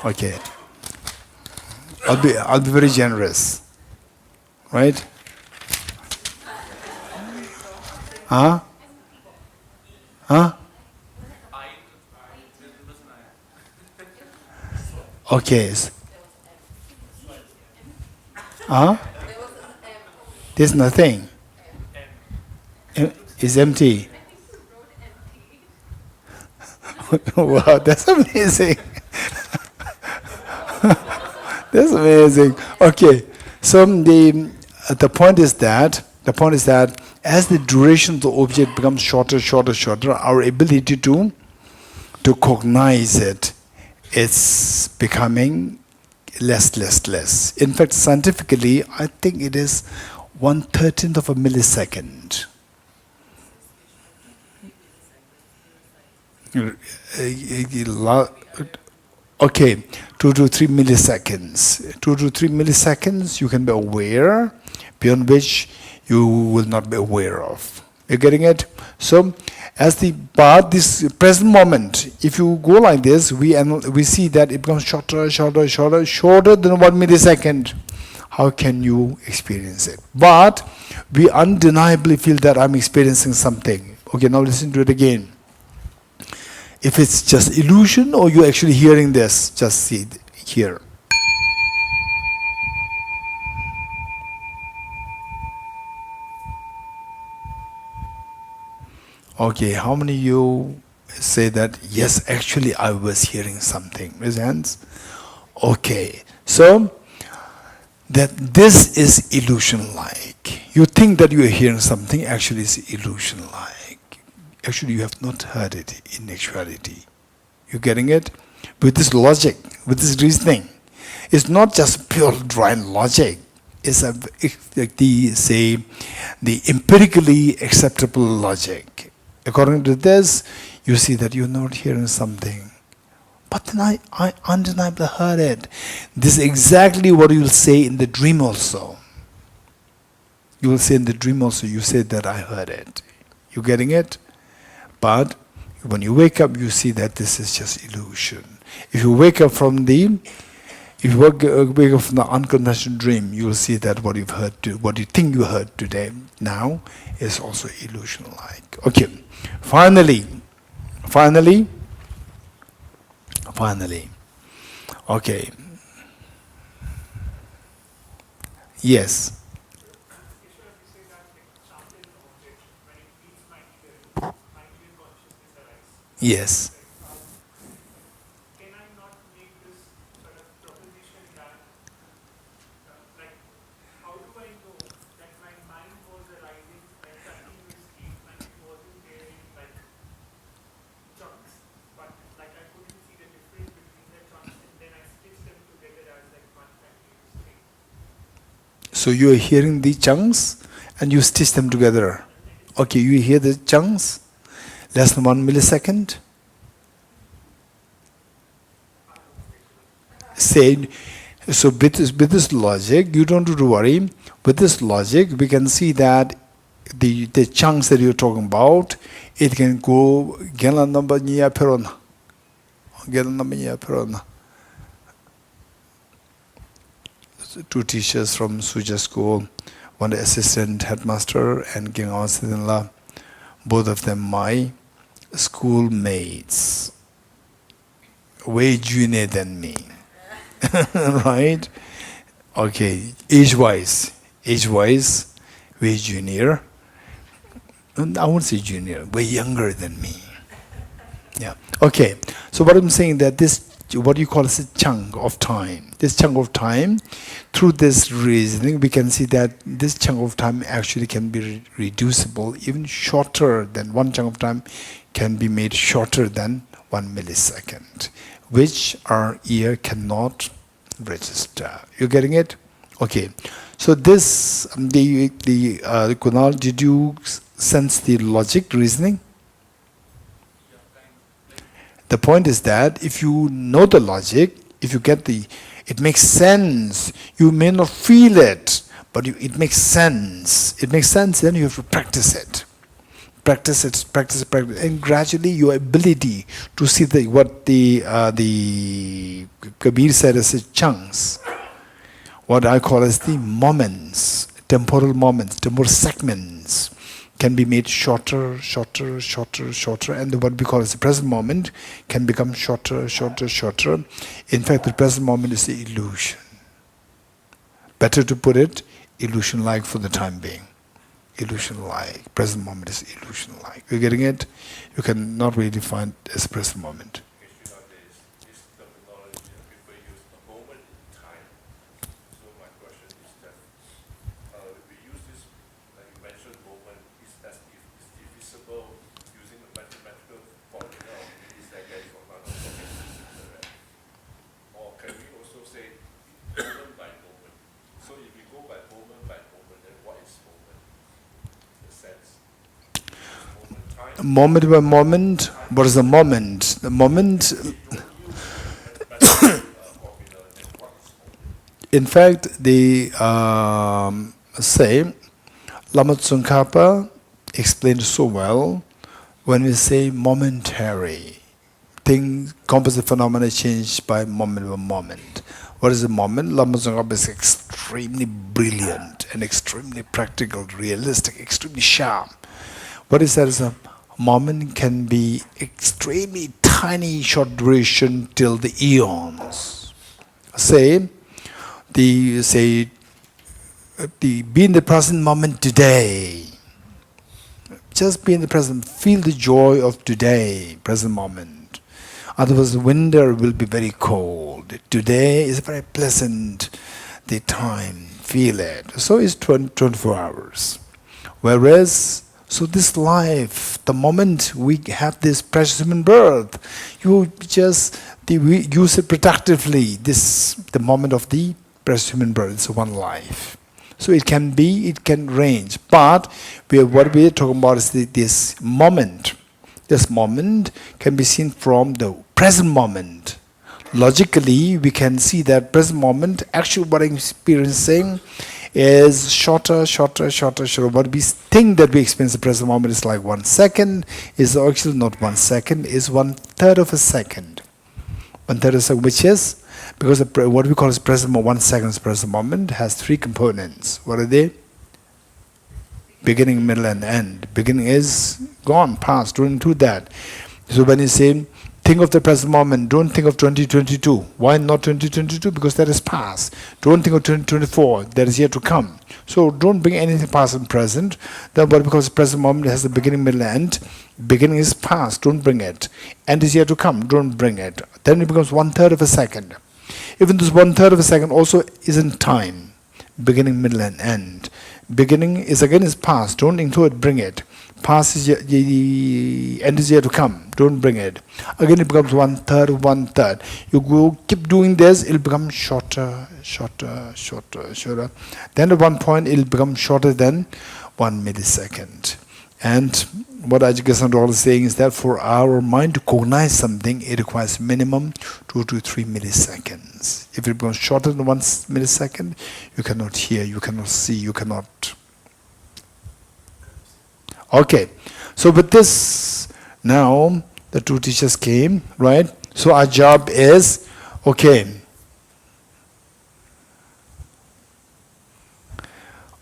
Okay. I'll be very generous. Right? Huh? Okay. There's nothing. It's empty. Wow, that's amazing. That's amazing. Okay. So the point is that as the duration of the object becomes shorter, our ability to cognize it, it's becoming less. In fact, scientifically, I think it is 1/13 of a millisecond. Okay, 2 to 3 milliseconds. 2 to 3 milliseconds you can be aware, beyond which you will not be aware of. You're getting it? So, this present moment, if you go like this, we see that it becomes shorter than 1 millisecond. How can you experience it? But we undeniably feel that I'm experiencing something. Okay, now listen to it again. If it's just illusion or you're actually hearing this, just see here. Okay, how many of you say that, yes, actually I was hearing something? Raise hands. Okay, so that this is illusion-like. You think that you are hearing something, actually it's illusion-like. Actually, you have not heard it in actuality. You getting it? With this logic, with this reasoning, it's not just pure dry logic. It's like the empirically acceptable logic. According to this, you see that you're not hearing something. But then I undeniably heard it. This is exactly what you'll say in the dream also. You will say in the dream also, you say that I heard it. You getting it? But when you wake up, you see that this is just illusion. If you wake up from the unconditioned dream, you will see that what you think you heard today now is also illusion-like. Okay. Finally. Okay. Yes. Yes. Can I not make this sort of proposition that, like, how do I know that my mind was arising like continuously and it wasn't there in like chunks, but like I couldn't see the difference between the chunks and then I stitched them together as like one continuous thing. So you are hearing the chunks and you stitch them together. Okay, you hear the chunks? Less than 1 millisecond. Say, so with this logic, you don't have to worry. With this logic, we can see that the chunks that you're talking about, it can go gela number niya perona. two teachers from Suja school, one the assistant headmaster and Gingawa Sidinla, both of them my schoolmates, way junior than me, right? Okay, age-wise, way junior. I won't say junior, way younger than me. Yeah. Okay. So what I'm saying that this, what you call as a chunk of time, this chunk of time, through this reasoning, we can see that this chunk of time actually can be reducible, even shorter than one chunk of time can be made shorter than 1 millisecond, which our ear cannot register. You getting it? Okay. So this, Kunal, did you sense the logic, reasoning? The point is that if you know the logic, if you get it makes sense. You may not feel it, but it makes sense. It makes sense, then you have to practice it. Practice, and gradually your ability to see what the Kabir said as the what I call as the moments, temporal segments, can be made shorter, and what we call as the present moment can become shorter. In fact, the present moment is the illusion. Better to put it, illusion-like for the time being. Illusion-like. Present moment is illusion-like. You're getting it? You can not really find as present moment. This terminology people use a moment in time. So my question is that we use this, like you mentioned, moment is as if it's divisible using a mathematical formula. Is that getting from another correct? Or can we also say moment by moment? So if we go by moment, then what is moment? The sense. Moment by moment, what is the moment? The moment, in fact, they say, Lama Tsongkhapa explained so well, when we say momentary, things, composite phenomena change by moment. What is a moment? Lama Tsongkhapa is extremely brilliant and extremely practical, realistic, extremely sharp. What is that? Is a moment can be extremely tiny, short duration till the eons. Be in the present moment today. Just be in the present. Feel the joy of today, present moment. Otherwise, the winter will be very cold. Today is very pleasant. The time, feel it. So it's 24 hours. Whereas, so this life, the moment we have this precious human birth, you just use it productively. The moment of the precious human birth is one life. So it can range. But what we are talking about is this moment. This moment can be seen from the present moment. Logically, we can see that present moment, actually what I'm experiencing is shorter. What we think that we experience the present moment is like 1 second, is actually not 1 second, is 1/3 of a second. 1/3 of a second, which is, because what we call as present moment, 1 second is present moment, has 3 components. What are they? Beginning, middle, and end. Beginning is gone, past, don't include that. So when you say, think of the present moment, don't think of 2022. Why not 2022? Because that is past. Don't think of 2024, that is yet to come. So don't bring anything past and present. Then what, because the present moment has the beginning, middle, and end. Beginning is past, don't bring it. End is yet to come, don't bring it. Then it becomes 1/3 of a second. Even this 1/3 of a second also isn't time. Beginning, middle, and end. Beginning is past, don't include it, bring it. Past is the end is yet to come, don't bring it. Again it becomes 1/3. You keep doing this, it'll become shorter. Then at one point it'll become shorter than 1 millisecond. And what Ajahn is saying is that for our mind to cognize something, it requires minimum 2 to 3 milliseconds. If it becomes shorter than 1 millisecond, you cannot hear, you cannot see, you cannot. Okay, so with this, now the two teachers came, right? So our job is, okay,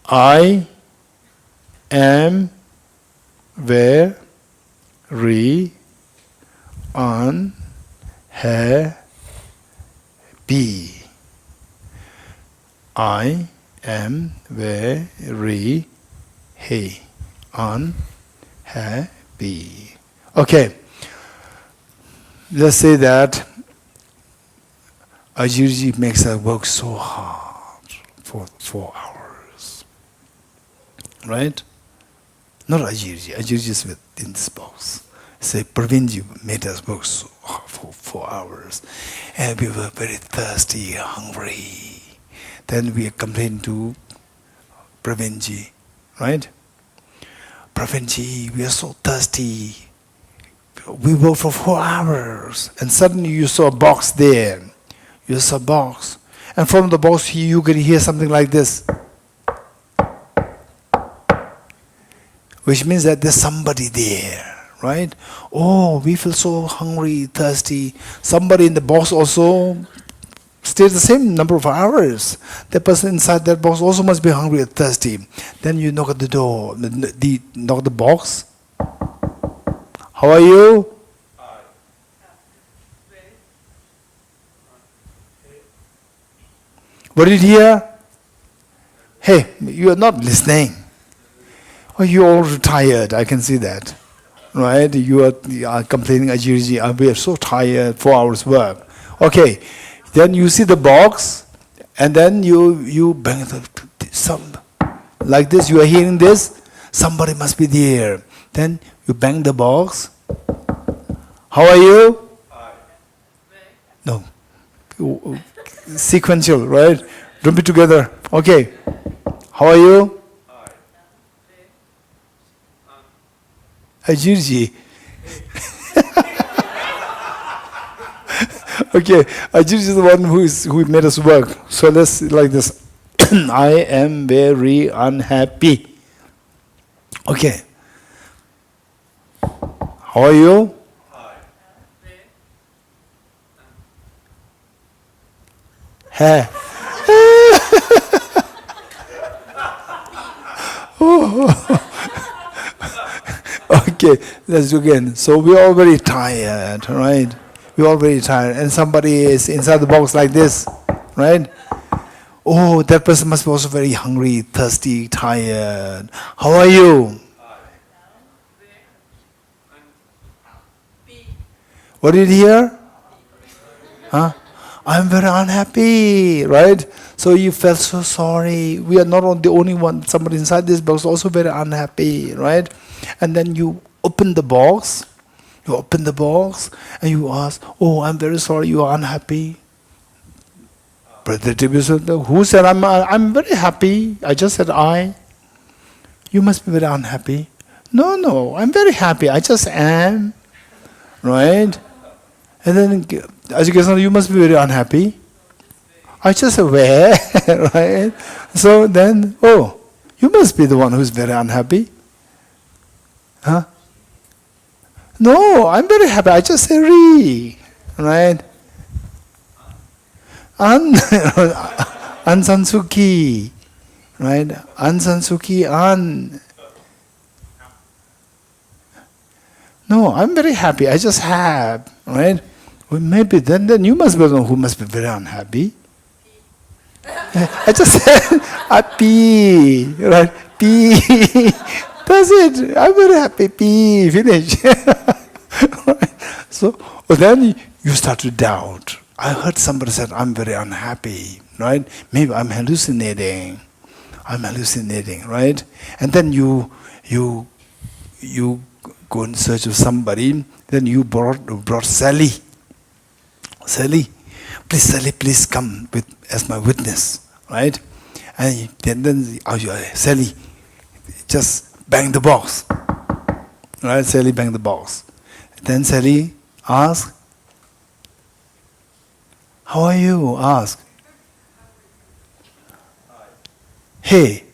I am very unhappy. I am very unhappy. Okay, let's say that Ajirji makes us work so hard for 4 hours, right? Not Ajirji. Ajirji is within this box. Say, Pravinji made us work so hard for 4 hours, and we were very thirsty, hungry. Then we complained to Pravinji, right? Pravinji, we are so thirsty. We worked for 4 hours, and suddenly you saw a box there. You saw a box, and from the box you can hear something like this, which means that there's somebody there, right? Oh, we feel so hungry, thirsty. Somebody in the box also stays the same number of hours. The person inside that box also must be hungry or thirsty. Then you knock at the door, knock the box. How are you? What did you hear? Hey, you are not listening. Oh, you're all tired, I can see that. Right? You are complaining, Ajirji, we are so tired, 4 hours work. Okay, then you see the box, and then you bang like this, you are hearing this, somebody must be there. Then you bang the box. How are you? No. Sequential, right? Don't be together. Okay. How are you? Ajirji. Okay, Ajirji is the one who made us work. So let's like this. I am very unhappy. Okay. How are you? Hey. Okay, let's do again. So we're all very tired, right? We're all very tired, and somebody is inside the box like this, right? Oh, that person must be also very hungry, thirsty, tired. How are you? What did you hear? Huh? I'm very unhappy, right? So you felt so sorry. We are not the only one. Somebody inside this box also very unhappy, right? And then you open the box. You open the box and you ask, "Oh, I'm very sorry. You are unhappy." Brother Tibet, who said I'm very happy? I just said I. You must be very unhappy. No, I'm very happy. I just am, right? And then, as you can see, you must be very unhappy. I just aware, right? So then, oh, you must be the one who's very unhappy. Huh? No, I'm very happy. I just say re, right? Ansansuki, right? Ansansuki, an. No, I'm very happy. I just have, right? Well, maybe then you must be the one who must be very unhappy. I just said happy, right? P. That's it. I'm very happy. P. Finish. Right? So then you start to doubt. I heard somebody said, I'm very unhappy, right? Maybe I'm hallucinating. Right? And then you go in search of somebody. Then you brought Sally. Sally, please come as my witness, right? And then Sally, just bang the box, right? Sally bang the box. Then Sally ask, "How are you?" Ask. Hey.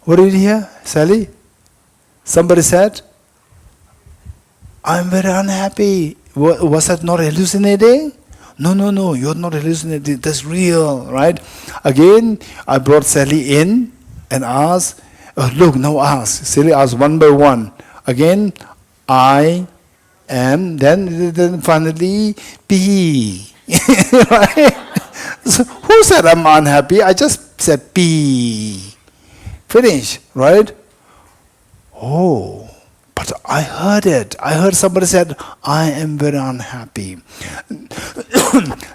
What did you hear, Sally? Somebody said, "I'm very unhappy." Was that not hallucinating? No, you're not hallucinating. That's real, right? Again, I brought Sally in and asked, look, now ask. Sally asked one by one. Again, I am, then finally, be. Right? So who said I'm unhappy? I just said be. Finish, right? Oh, but I heard it. I heard somebody said, I am very unhappy.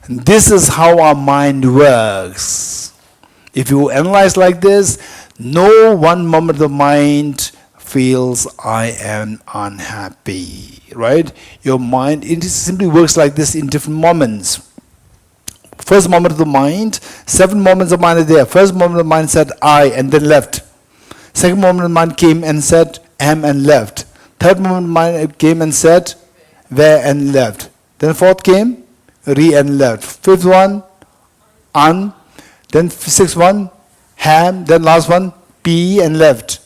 This is how our mind works. If you analyze like this, no one moment the mind feels I am unhappy, right? Your mind, it simply works like this in different moments. First moment of the mind, 7 moments of mind are there. First moment of the mind said I and then left. Second moment of the mind came and said am and left. Third moment of the mind came and said where and left. Then fourth came re and left. Fifth one un. Then sixth one ham. Then last one be and left.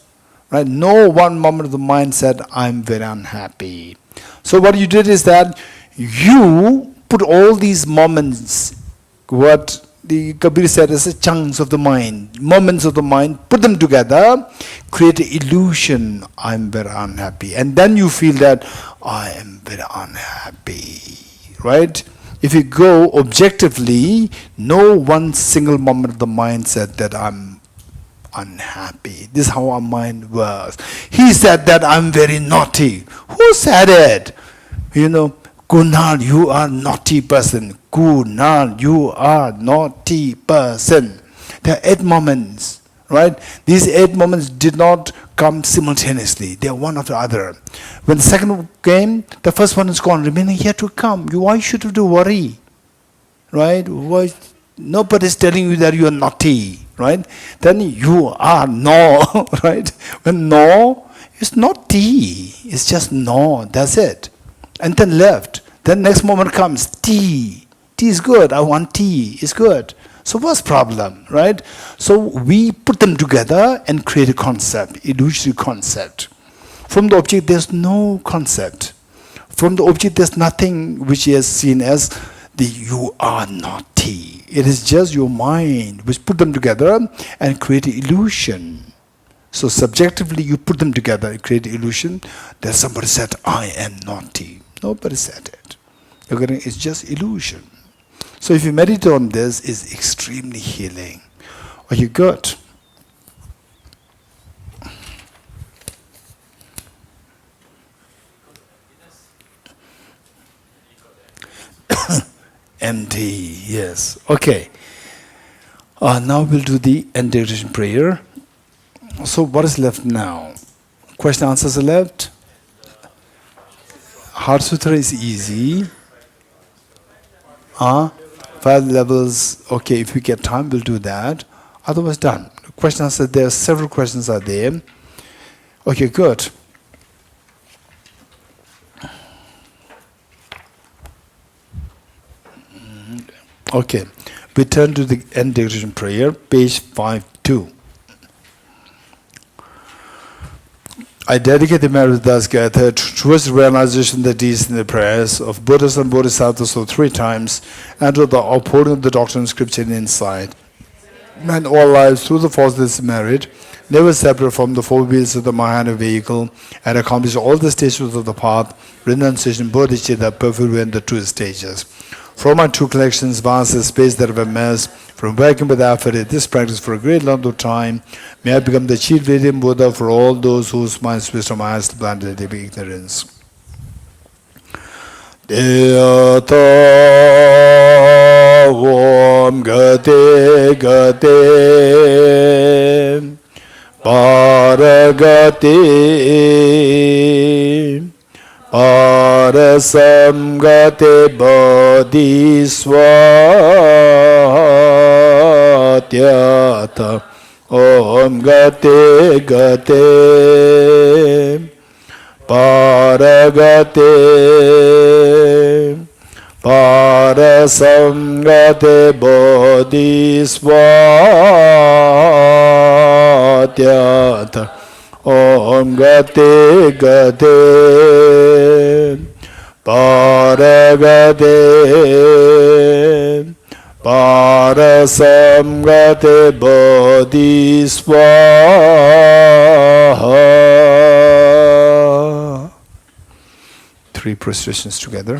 Right? No one moment of the mind said I'm very unhappy. So what you did is that you put all these moments, what the Kabir said as chunks of the mind, moments of the mind, put them together, create an illusion, I'm very unhappy. And then you feel that I am very unhappy, right? If you go objectively, no one single moment of the mind said that I'm unhappy. This is how our mind works. He said that I'm very naughty. Who said it? You know, Kunal, you are naughty person. Kunal, you are naughty person. There are 8 moments, right? These 8 moments did not come simultaneously. They are one after the other. When the second came, the first one is gone, remaining here to come. Why should you worry? Right? Why? Nobody is telling you that you are naughty, right? Then you are no, right? When no, it's not tea. It's just no, that's it. And then left. Then next moment comes tea. Tea is good. I want tea. It's good. So what's problem, right? So we put them together and create a concept, illusory concept. From the object, there's no concept. From the object, there's nothing which is seen as the you are naughty. It is just your mind which put them together and create an illusion. So subjectively, you put them together and create an illusion that somebody said, I am naughty. Nobody said it. It's just illusion. So if you meditate on this, it's extremely healing. Are you good? Empty, yes. Okay. Now we'll do the integration prayer. So what is left now? Question answers are left. Heart Sutra is easy. 5 levels. Okay, if we get time, we'll do that. Otherwise, done. Question answer. There are several questions are there. Okay, good. Okay, we turn to the integration prayer, page 5.2. I dedicate the merit of Das Gatha towards the realization of the deeds in the prayers of Buddhas and Bodhisattvas of 3 times, and to the upholding of the doctrine of scripture and insight. And all lives through the force of this merit, never separate from the 4 wheels of the Mahayana vehicle, and accomplish all the stages of the path, renunciation, bodhicitta, perfect way, and the 2 stages. From my 2 collections, vast the space that I've amassed, from working with effort in this practice for a great length of time, may I become the chief radiant Buddha for all those whose minds wisdom eyes to blinded by ignorance. Deyata Om Gate Gate Paragate Parasamgate Bodhiswatyata Om Gate Gate Paragate Parasamgate Bodhiswatyata Om Gate Gate Paragate Parasamgate Bodhisvaha. Three prostrations together.